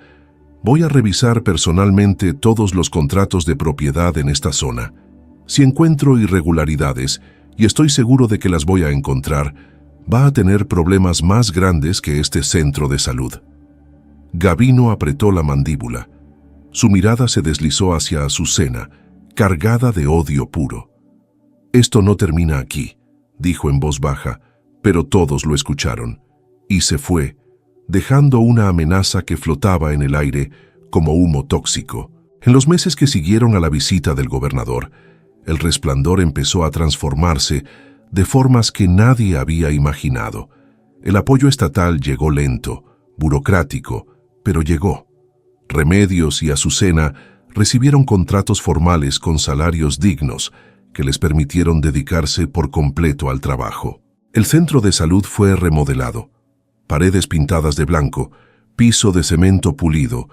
voy a revisar personalmente todos los contratos de propiedad en esta zona. Si encuentro irregularidades, y estoy seguro de que las voy a encontrar, va a tener problemas más grandes que este centro de salud». Gabino apretó la mandíbula. Su mirada se deslizó hacia Azucena, cargada de odio puro. «Esto no termina aquí», dijo en voz baja, pero todos lo escucharon, y se fue, dejando una amenaza que flotaba en el aire como humo tóxico. En los meses que siguieron a la visita del gobernador, el resplandor empezó a transformarse de formas que nadie había imaginado. El apoyo estatal llegó lento, burocrático, pero llegó. Remedios y Azucena recibieron contratos formales con salarios dignos que les permitieron dedicarse por completo al trabajo. El centro de salud fue remodelado. Paredes pintadas de blanco, piso de cemento pulido,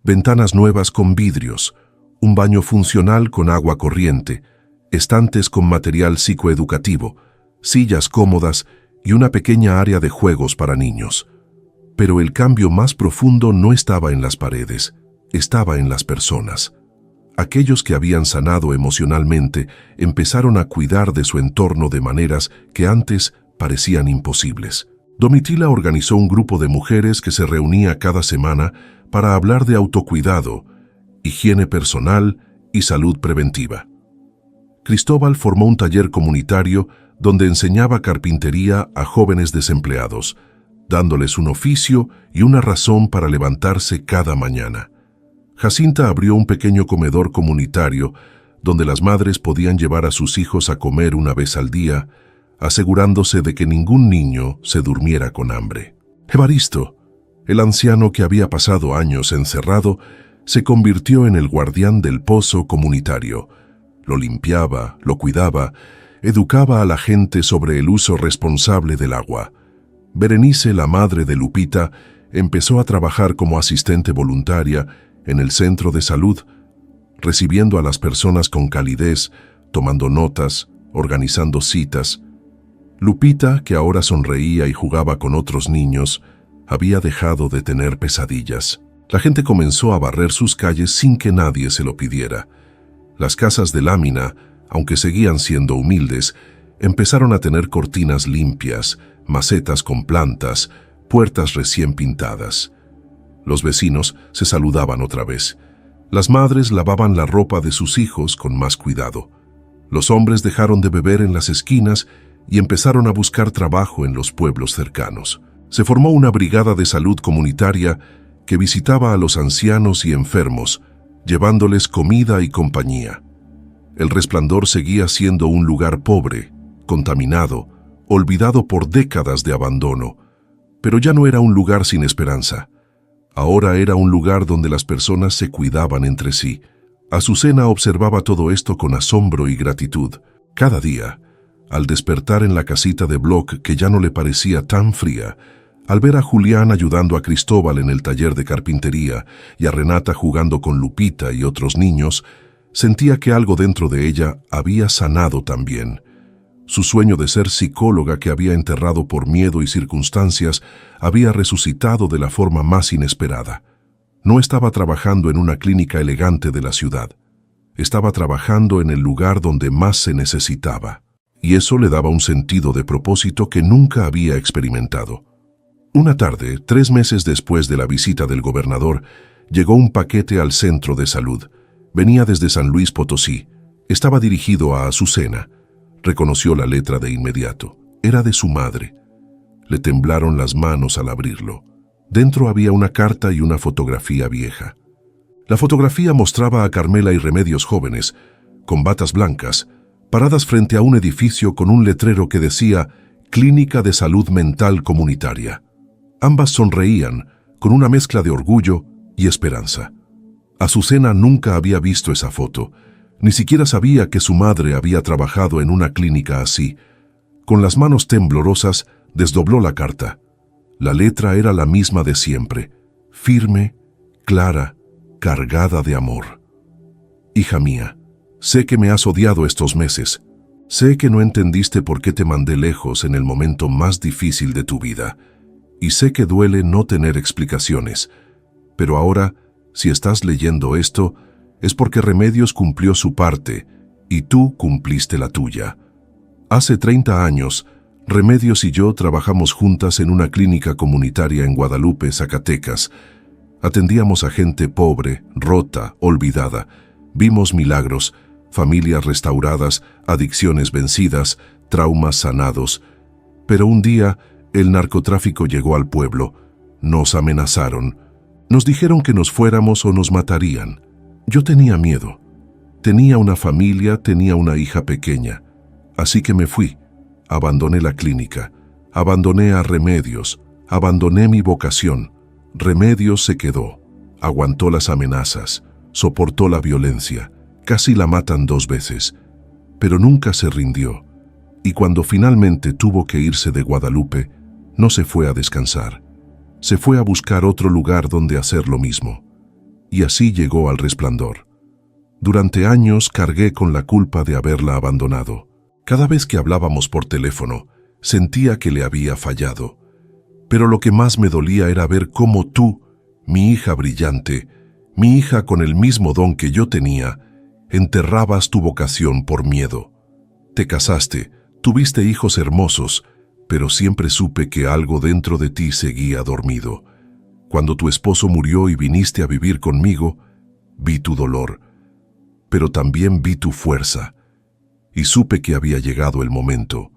ventanas nuevas con vidrios, un baño funcional con agua corriente, estantes con material psicoeducativo, sillas cómodas y una pequeña área de juegos para niños. Pero el cambio más profundo no estaba en las paredes, estaba en las personas. Aquellos que habían sanado emocionalmente empezaron a cuidar de su entorno de maneras que antes parecían imposibles. Domitila organizó un grupo de mujeres que se reunía cada semana para hablar de autocuidado, higiene personal y salud preventiva. Cristóbal formó un taller comunitario donde enseñaba carpintería a jóvenes desempleados, dándoles un oficio y una razón para levantarse cada mañana. Jacinta abrió un pequeño comedor comunitario donde las madres podían llevar a sus hijos a comer una vez al día, asegurándose de que ningún niño se durmiera con hambre. Evaristo, el anciano que había pasado años encerrado, se convirtió en el guardián del pozo comunitario. Lo limpiaba, lo cuidaba, educaba a la gente sobre el uso responsable del agua. Berenice, la madre de Lupita, empezó a trabajar como asistente voluntaria en el centro de salud, recibiendo a las personas con calidez, tomando notas, organizando citas. Lupita, que ahora sonreía y jugaba con otros niños, había dejado de tener pesadillas. La gente comenzó a barrer sus calles sin que nadie se lo pidiera. Las casas de lámina, aunque seguían siendo humildes, empezaron a tener cortinas limpias, macetas con plantas, puertas recién pintadas. Los vecinos se saludaban otra vez. Las madres lavaban la ropa de sus hijos con más cuidado. Los hombres dejaron de beber en las esquinas y empezaron a buscar trabajo en los pueblos cercanos. Se formó una brigada de salud comunitaria que visitaba a los ancianos y enfermos, llevándoles comida y compañía. El Resplandor seguía siendo un lugar pobre, contaminado, olvidado por décadas de abandono, pero ya no era un lugar sin esperanza. Ahora era un lugar donde las personas se cuidaban entre sí. Azucena observaba todo esto con asombro y gratitud. Cada día, al despertar en la casita de bloc que ya no le parecía tan fría, al ver a Julián ayudando a Cristóbal en el taller de carpintería y a Renata jugando con Lupita y otros niños, sentía que algo dentro de ella había sanado también. Su sueño de ser psicóloga que había enterrado por miedo y circunstancias había resucitado de la forma más inesperada. No estaba trabajando en una clínica elegante de la ciudad. Estaba trabajando en el lugar donde más se necesitaba. Y eso le daba un sentido de propósito que nunca había experimentado. Una tarde, 3 meses después de la visita del gobernador, llegó un paquete al centro de salud. Venía desde San Luis Potosí. Estaba dirigido a Azucena. Reconoció la letra de inmediato. Era de su madre. Le temblaron las manos al abrirlo. Dentro había una carta y una fotografía vieja. La fotografía mostraba a Carmela y Remedios jóvenes, con batas blancas, paradas frente a un edificio con un letrero que decía Clínica de Salud Mental Comunitaria. Ambas sonreían, con una mezcla de orgullo y esperanza. Azucena nunca había visto esa foto, ni siquiera sabía que su madre había trabajado en una clínica así. Con las manos temblorosas, desdobló la carta. La letra era la misma de siempre, firme, clara, cargada de amor. Hija mía, sé que me has odiado estos meses. Sé que no entendiste por qué te mandé lejos en el momento más difícil de tu vida. Y sé que duele no tener explicaciones. Pero ahora, si estás leyendo esto, es porque Remedios cumplió su parte y tú cumpliste la tuya. Hace 30 años, Remedios y yo trabajamos juntas en una clínica comunitaria en Guadalupe, Zacatecas. Atendíamos a gente pobre, rota, olvidada. Vimos milagros, familias restauradas, adicciones vencidas, traumas sanados. Pero un día, el narcotráfico llegó al pueblo. Nos amenazaron. Nos dijeron que nos fuéramos o nos matarían. Yo tenía miedo. Tenía una familia, tenía una hija pequeña. Así que me fui. Abandoné la clínica. Abandoné a Remedios. Abandoné mi vocación. Remedios se quedó. Aguantó las amenazas. Soportó la violencia. Casi la matan 2 veces. Pero nunca se rindió. Y cuando finalmente tuvo que irse de Guadalupe, no se fue a descansar. Se fue a buscar otro lugar donde hacer lo mismo. Y así llegó al Resplandor. Durante años cargué con la culpa de haberla abandonado. Cada vez que hablábamos por teléfono, sentía que le había fallado. Pero lo que más me dolía era ver cómo tú, mi hija brillante, mi hija con el mismo don que yo tenía, enterrabas tu vocación por miedo. Te casaste, tuviste hijos hermosos, pero siempre supe que algo dentro de ti seguía dormido. Cuando tu esposo murió y viniste a vivir conmigo, vi tu dolor, pero también vi tu fuerza, y supe que había llegado el momento.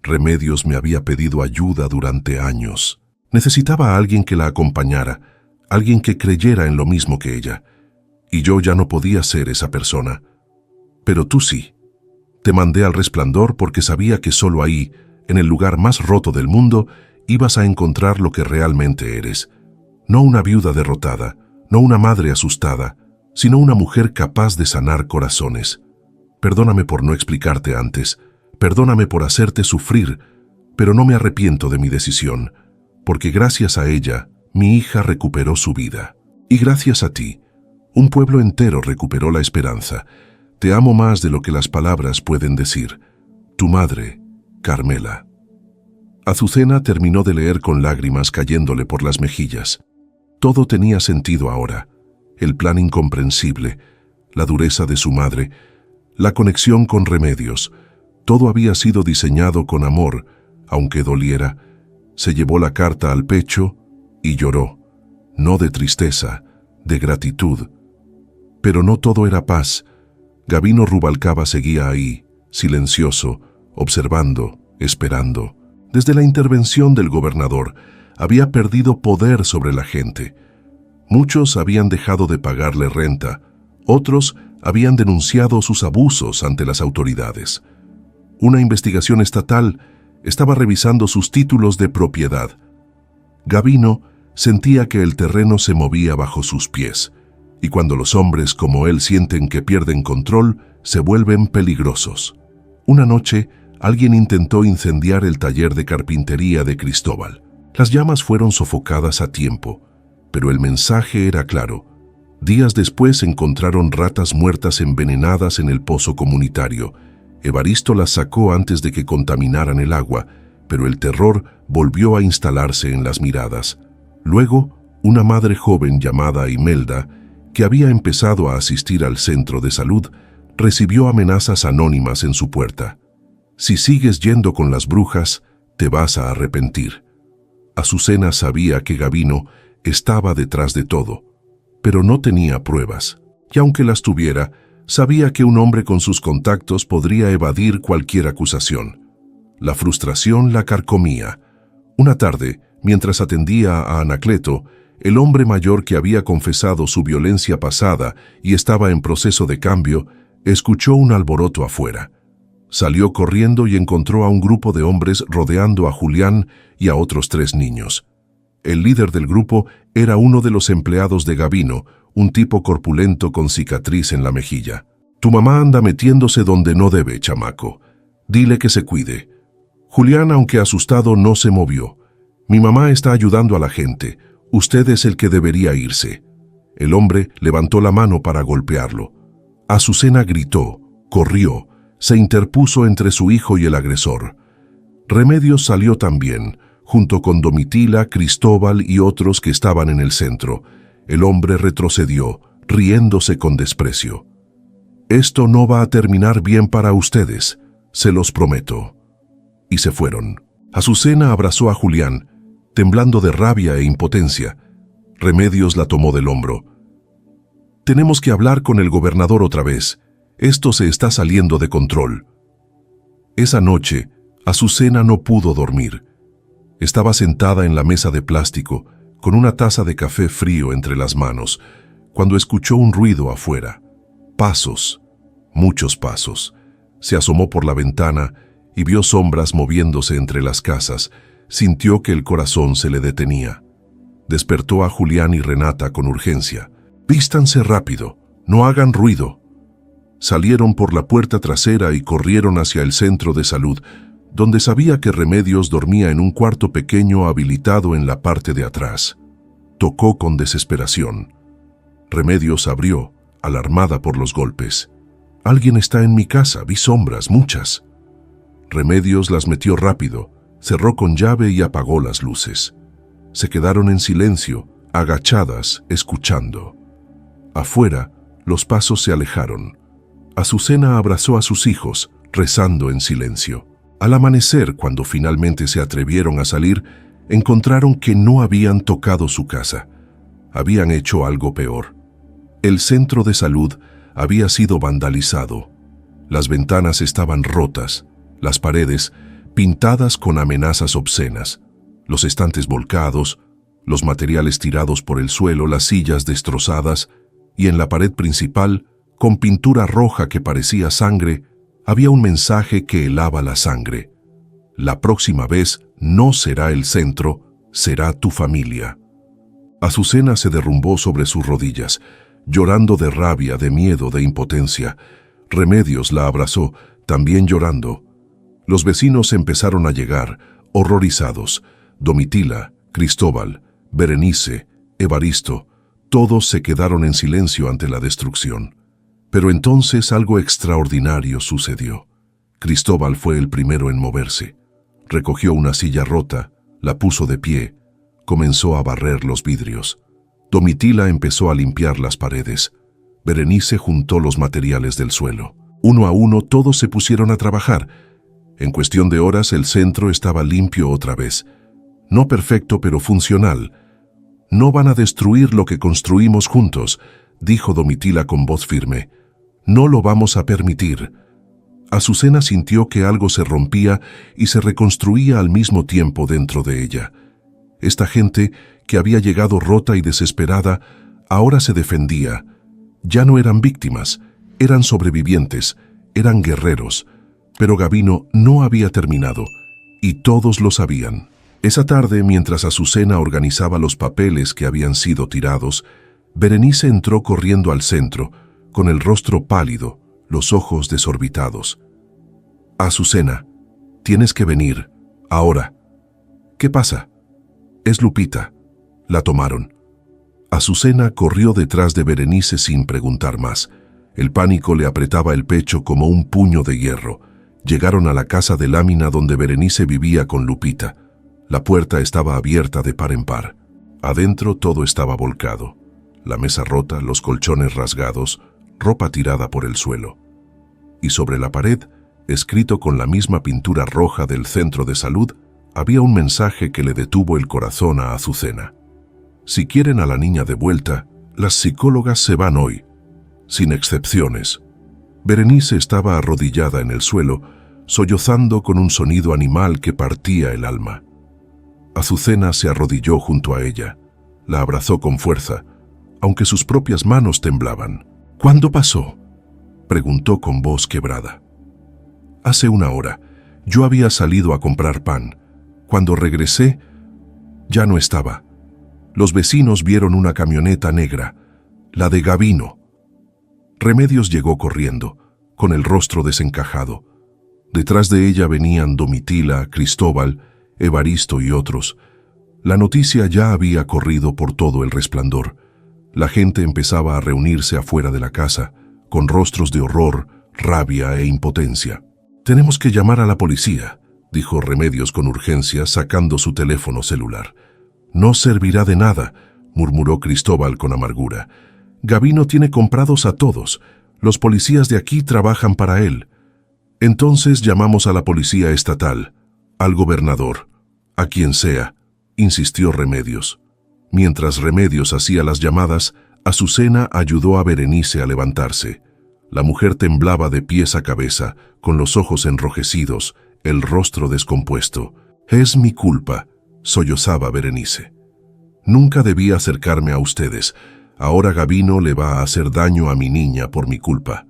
Remedios me había pedido ayuda durante años. Necesitaba a alguien que la acompañara, alguien que creyera en lo mismo que ella, y yo ya no podía ser esa persona. Pero tú sí. Te mandé al Resplandor porque sabía que solo ahí, en el lugar más roto del mundo, ibas a encontrar lo que realmente eres. No una viuda derrotada, no una madre asustada, sino una mujer capaz de sanar corazones. Perdóname por no explicarte antes, perdóname por hacerte sufrir, pero no me arrepiento de mi decisión, porque gracias a ella, mi hija recuperó su vida. Y gracias a ti, un pueblo entero recuperó la esperanza. Te amo más de lo que las palabras pueden decir. Tu madre, Carmela. Azucena terminó de leer con lágrimas cayéndole por las mejillas. Todo tenía sentido ahora. El plan incomprensible, la dureza de su madre, la conexión con Remedios. Todo había sido diseñado con amor, aunque doliera, se llevó la carta al pecho y lloró, no de tristeza, de gratitud. Pero no todo era paz. Gavino Rubalcaba seguía ahí, silencioso, observando, esperando. Desde la intervención del gobernador, había perdido poder sobre la gente. Muchos habían dejado de pagarle renta, otros habían denunciado sus abusos ante las autoridades. Una investigación estatal estaba revisando sus títulos de propiedad. Gavino sentía que el terreno se movía bajo sus pies, y cuando los hombres como él sienten que pierden control, se vuelven peligrosos. Una noche, alguien intentó incendiar el taller de carpintería de Cristóbal. Las llamas fueron sofocadas a tiempo, pero el mensaje era claro. Días después encontraron ratas muertas envenenadas en el pozo comunitario. Evaristo las sacó antes de que contaminaran el agua, pero el terror volvió a instalarse en las miradas. Luego, una madre joven llamada Imelda, que había empezado a asistir al centro de salud, recibió amenazas anónimas en su puerta. Si sigues yendo con las brujas, te vas a arrepentir. Azucena sabía que Gavino estaba detrás de todo, pero no tenía pruebas, y aunque las tuviera, sabía que un hombre con sus contactos podría evadir cualquier acusación. La frustración la carcomía. Una tarde, mientras atendía a Anacleto, el hombre mayor que había confesado su violencia pasada y estaba en proceso de cambio, escuchó un alboroto afuera. Salió corriendo y encontró a un grupo de hombres rodeando a Julián y a otros 3 niños. El líder del grupo era uno de los empleados de Gavino, un tipo corpulento con cicatriz en la mejilla. «Tu mamá anda metiéndose donde no debe, chamaco. Dile que se cuide». Julián, aunque asustado, no se movió. «Mi mamá está ayudando a la gente. Usted es el que debería irse». El hombre levantó la mano para golpearlo. Azucena gritó, corrió, se interpuso entre su hijo y el agresor. Remedios salió también, junto con Domitila, Cristóbal y otros que estaban en el centro. El hombre retrocedió, riéndose con desprecio. «Esto no va a terminar bien para ustedes, se los prometo». Y se fueron. Azucena abrazó a Julián, temblando de rabia e impotencia. Remedios la tomó del hombro. «Tenemos que hablar con el gobernador otra vez. Esto se está saliendo de control». Esa noche, Azucena no pudo dormir. Estaba sentada en la mesa de plástico, con una taza de café frío entre las manos, cuando escuchó un ruido afuera. Pasos, muchos pasos. Se asomó por la ventana y vio sombras moviéndose entre las casas. Sintió que el corazón se le detenía. Despertó a Julián y Renata con urgencia. «Vístanse rápido, no hagan ruido». Salieron por la puerta trasera y corrieron hacia el centro de salud, donde sabía que Remedios dormía en un cuarto pequeño habilitado en la parte de atrás. Tocó con desesperación. Remedios abrió, alarmada por los golpes. «Alguien está en mi casa, vi sombras, muchas». Remedios las metió rápido, cerró con llave y apagó las luces. Se quedaron en silencio, agachadas, escuchando. Afuera, los pasos se alejaron. Azucena abrazó a sus hijos, rezando en silencio. Al amanecer, cuando finalmente se atrevieron a salir, encontraron que no habían tocado su casa. Habían hecho algo peor. El centro de salud había sido vandalizado. Las ventanas estaban rotas, las paredes pintadas con amenazas obscenas, los estantes volcados, los materiales tirados por el suelo, las sillas destrozadas, y en la pared principal, con pintura roja que parecía sangre, había un mensaje que helaba la sangre. «La próxima vez no será el centro, será tu familia». Azucena se derrumbó sobre sus rodillas, llorando de rabia, de miedo, de impotencia. Remedios la abrazó, también llorando. Los vecinos empezaron a llegar, horrorizados. Domitila, Cristóbal, Berenice, Evaristo, todos se quedaron en silencio ante la destrucción. Pero entonces algo extraordinario sucedió. Cristóbal fue el primero en moverse. Recogió una silla rota, la puso de pie, comenzó a barrer los vidrios. Domitila empezó a limpiar las paredes. Berenice juntó los materiales del suelo. Uno a uno todos se pusieron a trabajar. En cuestión de horas el centro estaba limpio otra vez. No perfecto, pero funcional. No van a destruir lo que construimos juntos, dijo Domitila con voz firme. No lo vamos a permitir. Azucena sintió que algo se rompía y se reconstruía al mismo tiempo dentro de ella. Esta gente, que había llegado rota y desesperada, ahora se defendía. Ya no eran víctimas, eran sobrevivientes, eran guerreros. Pero Gavino no había terminado, y todos lo sabían. Esa tarde, mientras Azucena organizaba los papeles que habían sido tirados, Berenice entró corriendo al centro, con el rostro pálido, los ojos desorbitados. «Azucena, tienes que venir, ahora». «¿Qué pasa?» «Es Lupita». La tomaron. Azucena corrió detrás de Berenice sin preguntar más. El pánico le apretaba el pecho como un puño de hierro. Llegaron a la casa de lámina donde Berenice vivía con Lupita. La puerta estaba abierta de par en par. Adentro todo estaba volcado. La mesa rota, los colchones rasgados, ropa tirada por el suelo. Y sobre la pared, escrito con la misma pintura roja del centro de salud, había un mensaje que le detuvo el corazón a Azucena. Si quieren a la niña de vuelta, las psicólogas se van hoy, sin excepciones. Berenice estaba arrodillada en el suelo, sollozando con un sonido animal que partía el alma. Azucena se arrodilló junto a ella, la abrazó con fuerza, aunque sus propias manos temblaban. «¿Cuándo pasó?», preguntó con voz quebrada. «Hace una hora. Yo había salido a comprar pan. Cuando regresé, ya no estaba. Los vecinos vieron una camioneta negra, la de Gavino». Remedios llegó corriendo, con el rostro desencajado. Detrás de ella venían Domitila, Cristóbal, Evaristo y otros. La noticia ya había corrido por todo el Resplandor. La gente empezaba a reunirse afuera de la casa, con rostros de horror, rabia e impotencia. «Tenemos que llamar a la policía», dijo Remedios con urgencia, sacando su teléfono celular. «No servirá de nada», murmuró Cristóbal con amargura. «Gavino tiene comprados a todos. Los policías de aquí trabajan para él». «Entonces llamamos a la policía estatal, al gobernador, a quien sea», insistió Remedios. Mientras Remedios hacía las llamadas, Azucena ayudó a Berenice a levantarse. La mujer temblaba de pies a cabeza, con los ojos enrojecidos, el rostro descompuesto. «Es mi culpa», sollozaba Berenice. «Nunca debí acercarme a ustedes. Ahora Gavino le va a hacer daño a mi niña por mi culpa».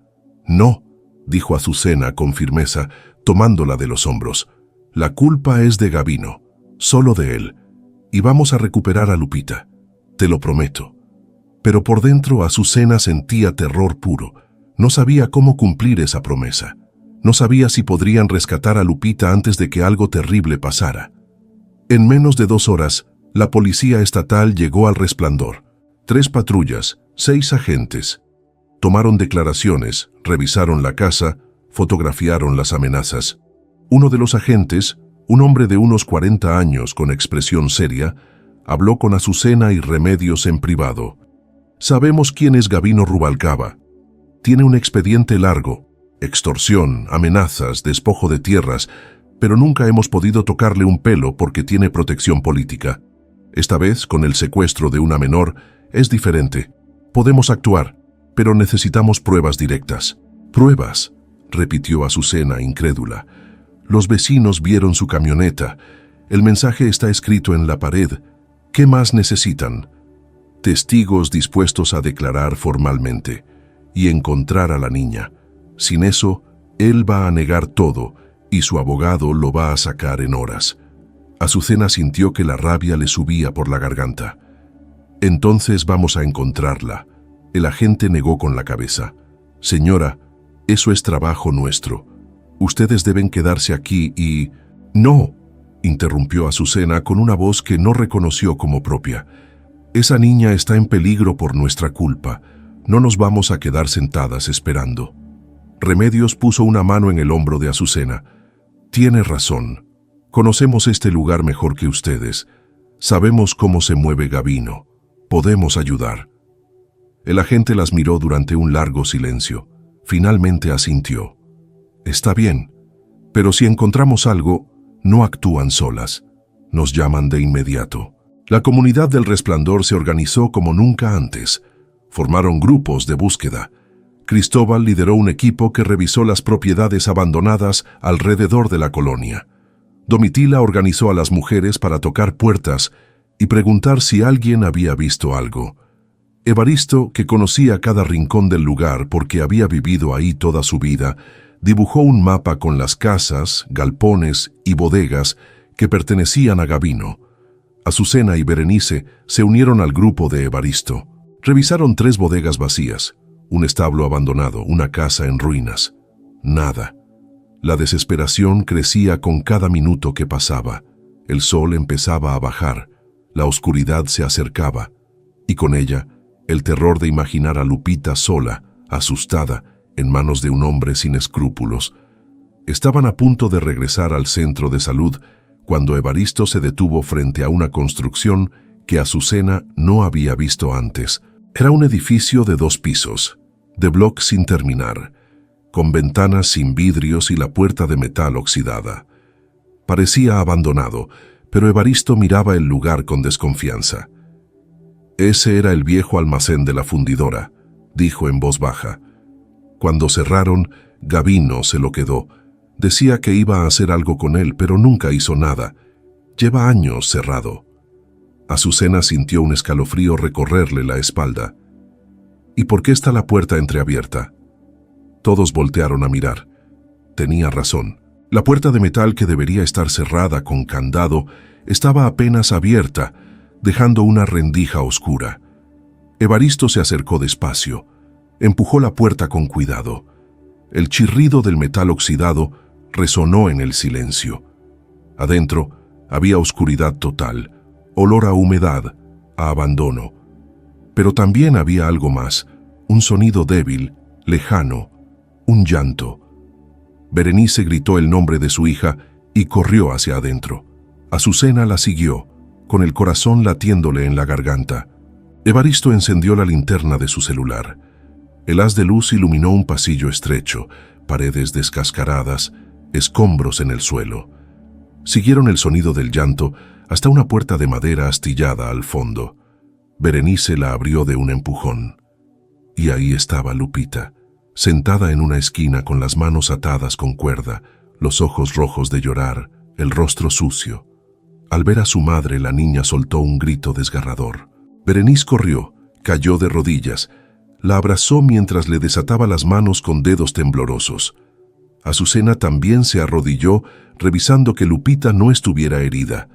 «No», dijo Azucena con firmeza, tomándola de los hombros. «La culpa es de Gavino, solo de él. Y vamos a recuperar a Lupita. Te lo prometo». Pero por dentro Azucena sentía terror puro. No sabía cómo cumplir esa promesa. No sabía si podrían rescatar a Lupita antes de que algo terrible pasara. En menos de 2 horas, la policía estatal llegó al Resplandor. 3 patrullas, 6 agentes. Tomaron declaraciones, revisaron la casa, fotografiaron las amenazas. Uno de los agentes, un hombre de unos 40 años con expresión seria, habló con Azucena y Remedios en privado. «Sabemos quién es Gavino Rubalcaba. Tiene un expediente largo, extorsión, amenazas, despojo de tierras, pero nunca hemos podido tocarle un pelo porque tiene protección política. Esta vez, con el secuestro de una menor, es diferente. Podemos actuar, pero necesitamos pruebas directas». «¿Pruebas?», repitió Azucena, incrédula. «Los vecinos vieron su camioneta. El mensaje está escrito en la pared. ¿Qué más necesitan?» «Testigos dispuestos a declarar formalmente y encontrar a la niña. Sin eso, él va a negar todo y su abogado lo va a sacar en horas». Azucena sintió que la rabia le subía por la garganta. «Entonces vamos a encontrarla». El agente negó con la cabeza. «Señora, eso es trabajo nuestro. Ustedes deben quedarse aquí y...» «No», interrumpió Azucena con una voz que no reconoció como propia. «Esa niña está en peligro por nuestra culpa. No nos vamos a quedar sentadas esperando». Remedios puso una mano en el hombro de Azucena. «Tiene razón. Conocemos este lugar mejor que ustedes. Sabemos cómo se mueve Gavino. Podemos ayudar». El agente las miró durante un largo silencio. Finalmente asintió. «Está bien. Pero si encontramos algo, no actúan solas. Nos llaman de inmediato. La comunidad del Resplandor se organizó como nunca antes. Formaron grupos de búsqueda. Cristóbal lideró un equipo que revisó las propiedades abandonadas alrededor de la colonia. Domitila organizó a las mujeres para tocar puertas y preguntar si alguien había visto algo. Evaristo, que conocía cada rincón del lugar porque había vivido ahí toda su vida, dibujó un mapa con las casas, galpones y bodegas que pertenecían a Gabino. Azucena y Berenice se unieron al grupo de Evaristo. Revisaron 3 bodegas vacías, un establo abandonado, una casa en ruinas. Nada. La desesperación crecía con cada minuto que pasaba. El sol empezaba a bajar, la oscuridad se acercaba, y con ella, el terror de imaginar a Lupita sola, asustada, en manos de un hombre sin escrúpulos. Estaban a punto de regresar al centro de salud cuando Evaristo se detuvo frente a una construcción que Azucena no había visto antes. Era un edificio de 2 pisos, de bloc sin terminar, con ventanas sin vidrios y la puerta de metal oxidada. Parecía abandonado, pero Evaristo miraba el lugar con desconfianza. «Ese era el viejo almacén de la fundidora», dijo en voz baja. Cuando cerraron, Gabino se lo quedó. Decía que iba a hacer algo con él, pero nunca hizo nada. Lleva años cerrado. Azucena sintió un escalofrío recorrerle la espalda. «¿Y por qué está la puerta entreabierta?» Todos voltearon a mirar. Tenía razón. La puerta de metal, que debería estar cerrada con candado, estaba apenas abierta, dejando una rendija oscura. Evaristo se acercó despacio. Empujó la puerta con cuidado. El chirrido del metal oxidado resonó en el silencio. Adentro había oscuridad total, olor a humedad, a abandono. Pero también había algo más, un sonido débil, lejano, un llanto. Berenice gritó el nombre de su hija y corrió hacia adentro. Azucena la siguió, con el corazón latiéndole en la garganta. Evaristo encendió la linterna de su celular. El haz de luz iluminó un pasillo estrecho, paredes descascaradas, escombros en el suelo. Siguieron el sonido del llanto hasta una puerta de madera astillada al fondo. Berenice la abrió de un empujón. Y ahí estaba Lupita, sentada en una esquina con las manos atadas con cuerda, los ojos rojos de llorar, el rostro sucio. Al ver a su madre, la niña soltó un grito desgarrador. Berenice corrió, cayó de rodillas, la abrazó mientras le desataba las manos con dedos temblorosos. Azucena también se arrodilló, revisando que Lupita no estuviera herida.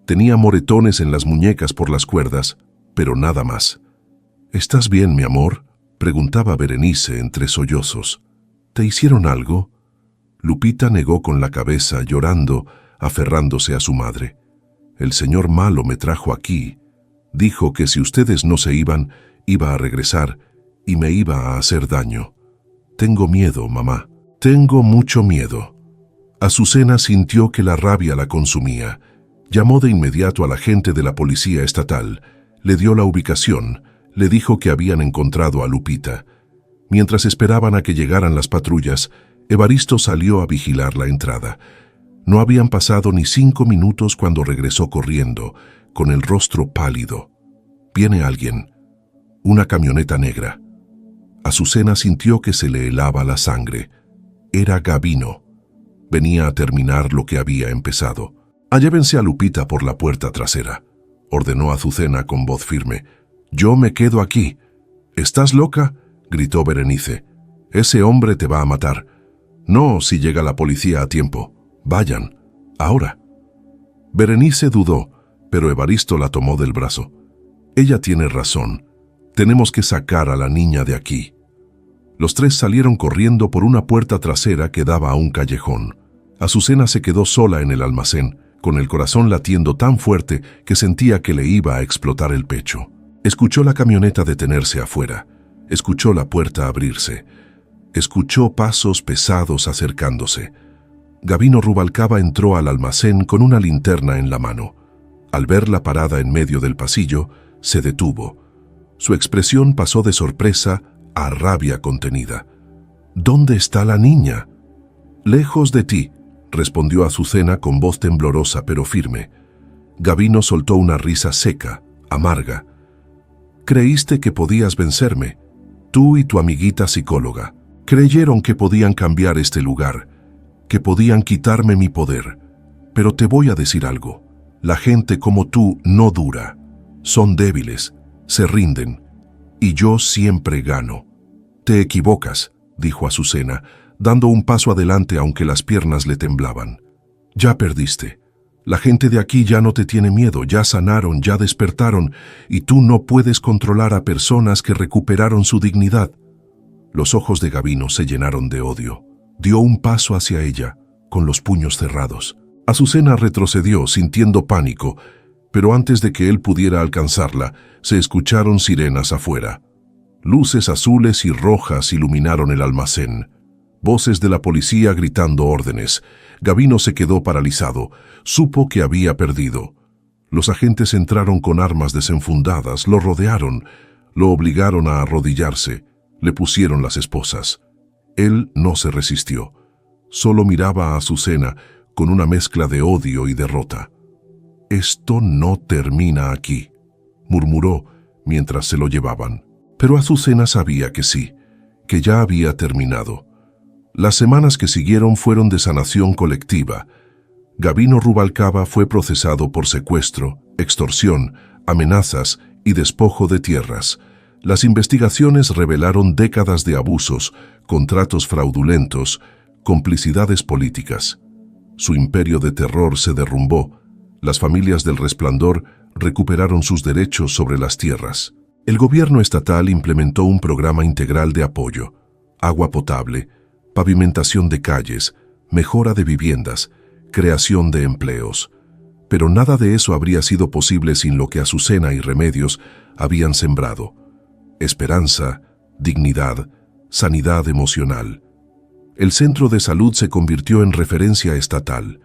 Tenía moretones en las muñecas por las cuerdas, pero nada más. «¿Estás bien, mi amor?», preguntaba Berenice entre sollozos. «¿Te hicieron algo?». Lupita negó con la cabeza, llorando, aferrándose a su madre. «El señor malo me trajo aquí. Dijo que si ustedes no se iban, iba a regresar y me iba a hacer daño. Tengo miedo, mamá. Tengo mucho miedo». Azucena sintió que la rabia la consumía. Llamó de inmediato al agente de la policía estatal, le dio la ubicación, le dijo que habían encontrado a Lupita. Mientras esperaban a que llegaran las patrullas, Evaristo salió a vigilar la entrada. No habían pasado ni 5 minutos cuando regresó corriendo, con el rostro pálido. «Viene alguien». Una camioneta negra. Azucena sintió que se le helaba la sangre. Era Gabino. Venía a terminar lo que había empezado. «Llévense a Lupita por la puerta trasera», ordenó Azucena con voz firme. «Yo me quedo aquí». «¿Estás loca?», gritó Berenice. «Ese hombre te va a matar». «No, si llega la policía a tiempo. Vayan. Ahora». Berenice dudó, pero Evaristo la tomó del brazo. «Ella tiene razón. Tenemos que sacar a la niña de aquí». Los 3 salieron corriendo por una puerta trasera que daba a un callejón. Azucena se quedó sola en el almacén, con el corazón latiendo tan fuerte que sentía que le iba a explotar el pecho. Escuchó la camioneta detenerse afuera. Escuchó la puerta abrirse. Escuchó pasos pesados acercándose. Gabino Rubalcaba entró al almacén con una linterna en la mano. Al verla parada en medio del pasillo, se detuvo. Su expresión pasó de sorpresa a rabia contenida. «¿Dónde está la niña?». «Lejos de ti», respondió Azucena con voz temblorosa pero firme. Gavino soltó una risa seca, amarga. Creíste que podías vencerme, tú y tu amiguita psicóloga. Creyeron que podían cambiar este lugar, que podían quitarme mi poder. Pero te voy a decir algo. La gente como tú no dura. Son débiles, se rinden, y yo siempre gano. Te equivocas, dijo Azucena, dando un paso adelante aunque las piernas le temblaban. Ya perdiste. La gente de aquí ya no te tiene miedo, ya sanaron, ya despertaron, y tú no puedes controlar a personas que recuperaron su dignidad. Los ojos de Gavino se llenaron de odio. Dio un paso hacia ella, con los puños cerrados. Azucena retrocedió, sintiendo pánico, pero antes de que él pudiera alcanzarla, se escucharon sirenas afuera. Luces azules y rojas iluminaron el almacén. Voces de la policía gritando órdenes. Gavino se quedó paralizado. Supo que había perdido. Los agentes entraron con armas desenfundadas, lo rodearon, lo obligaron a arrodillarse, le pusieron las esposas. Él no se resistió. Solo miraba a Azucena con una mezcla de odio y derrota. «Esto no termina aquí», murmuró mientras se lo llevaban. Pero Azucena sabía que sí, que ya había terminado. Las semanas que siguieron fueron de sanación colectiva. Gavino Rubalcaba fue procesado por secuestro, extorsión, amenazas y despojo de tierras. Las investigaciones revelaron décadas de abusos, contratos fraudulentos, complicidades políticas. Su imperio de terror se derrumbó. Las familias del Resplandor recuperaron sus derechos sobre las tierras. El gobierno estatal implementó un programa integral de apoyo: agua potable, pavimentación de calles, mejora de viviendas, creación de empleos. Pero nada de eso habría sido posible sin lo que Azucena y Remedios habían sembrado: esperanza, dignidad, sanidad emocional. El centro de salud se convirtió en referencia estatal.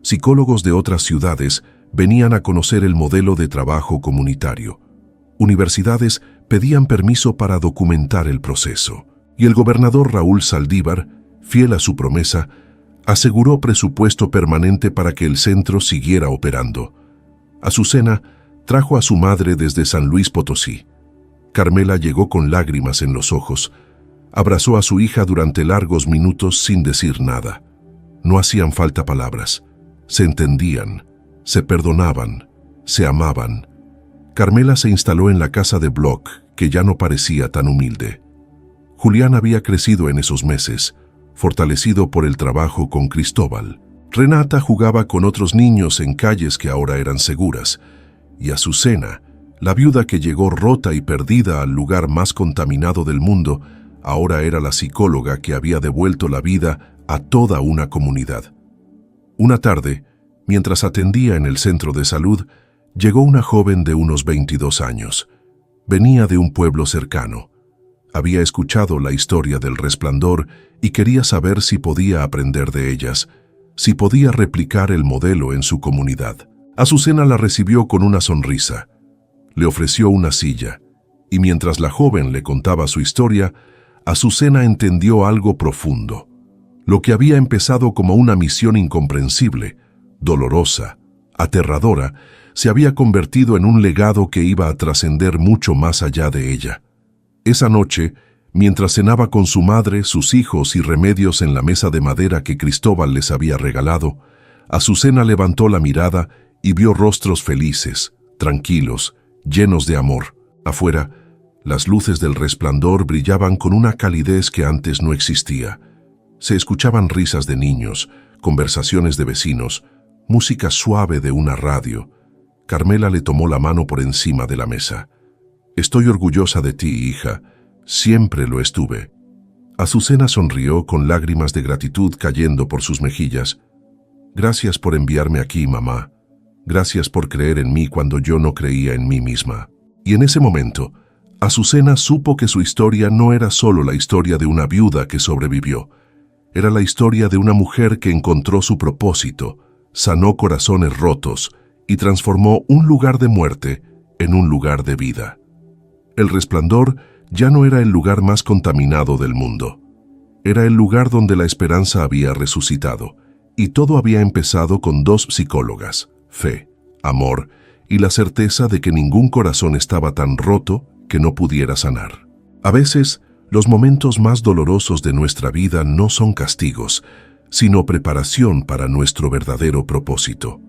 Psicólogos de otras ciudades venían a conocer el modelo de trabajo comunitario. Universidades pedían permiso para documentar el proceso. Y el gobernador Raúl Saldívar, fiel a su promesa, aseguró presupuesto permanente para que el centro siguiera operando. Azucena trajo a su madre desde San Luis Potosí. Carmela llegó con lágrimas en los ojos. Abrazó a su hija durante largos minutos sin decir nada. No hacían falta palabras. Se entendían, se perdonaban, se amaban. Carmela se instaló en la casa de bloc, que ya no parecía tan humilde. Julián había crecido en esos meses, fortalecido por el trabajo con Cristóbal. Renata jugaba con otros niños en calles que ahora eran seguras. Y Azucena, la viuda que llegó rota y perdida al lugar más contaminado del mundo, ahora era la psicóloga que había devuelto la vida a toda una comunidad. Una tarde, mientras atendía en el centro de salud, llegó una joven de unos 22 años. Venía de un pueblo cercano. Había escuchado la historia del Resplandor y quería saber si podía aprender de ellas, si podía replicar el modelo en su comunidad. Azucena la recibió con una sonrisa. Le ofreció una silla, y mientras la joven le contaba su historia, Azucena entendió algo profundo. Lo que había empezado como una misión incomprensible, dolorosa, aterradora, se había convertido en un legado que iba a trascender mucho más allá de ella. Esa noche, mientras cenaba con su madre, sus hijos y Remedios en la mesa de madera que Cristóbal les había regalado, Azucena levantó la mirada y vio rostros felices, tranquilos, llenos de amor. Afuera, las luces del Resplandor brillaban con una calidez que antes no existía. Se escuchaban risas de niños, conversaciones de vecinos, música suave de una radio. Carmela le tomó la mano por encima de la mesa. «Estoy orgullosa de ti, hija. Siempre lo estuve». Azucena sonrió con lágrimas de gratitud cayendo por sus mejillas. «Gracias por enviarme aquí, mamá. Gracias por creer en mí cuando yo no creía en mí misma». Y en ese momento, Azucena supo que su historia no era solo la historia de una viuda que sobrevivió. Era la historia de una mujer que encontró su propósito, sanó corazones rotos y transformó un lugar de muerte en un lugar de vida. El Resplandor ya no era el lugar más contaminado del mundo. Era el lugar donde la esperanza había resucitado, Y todo había empezado con dos psicólogas: fe, amor y la certeza de que ningún corazón estaba tan roto que no pudiera sanar. A veces, los momentos más dolorosos de nuestra vida no son castigos, sino preparación para nuestro verdadero propósito.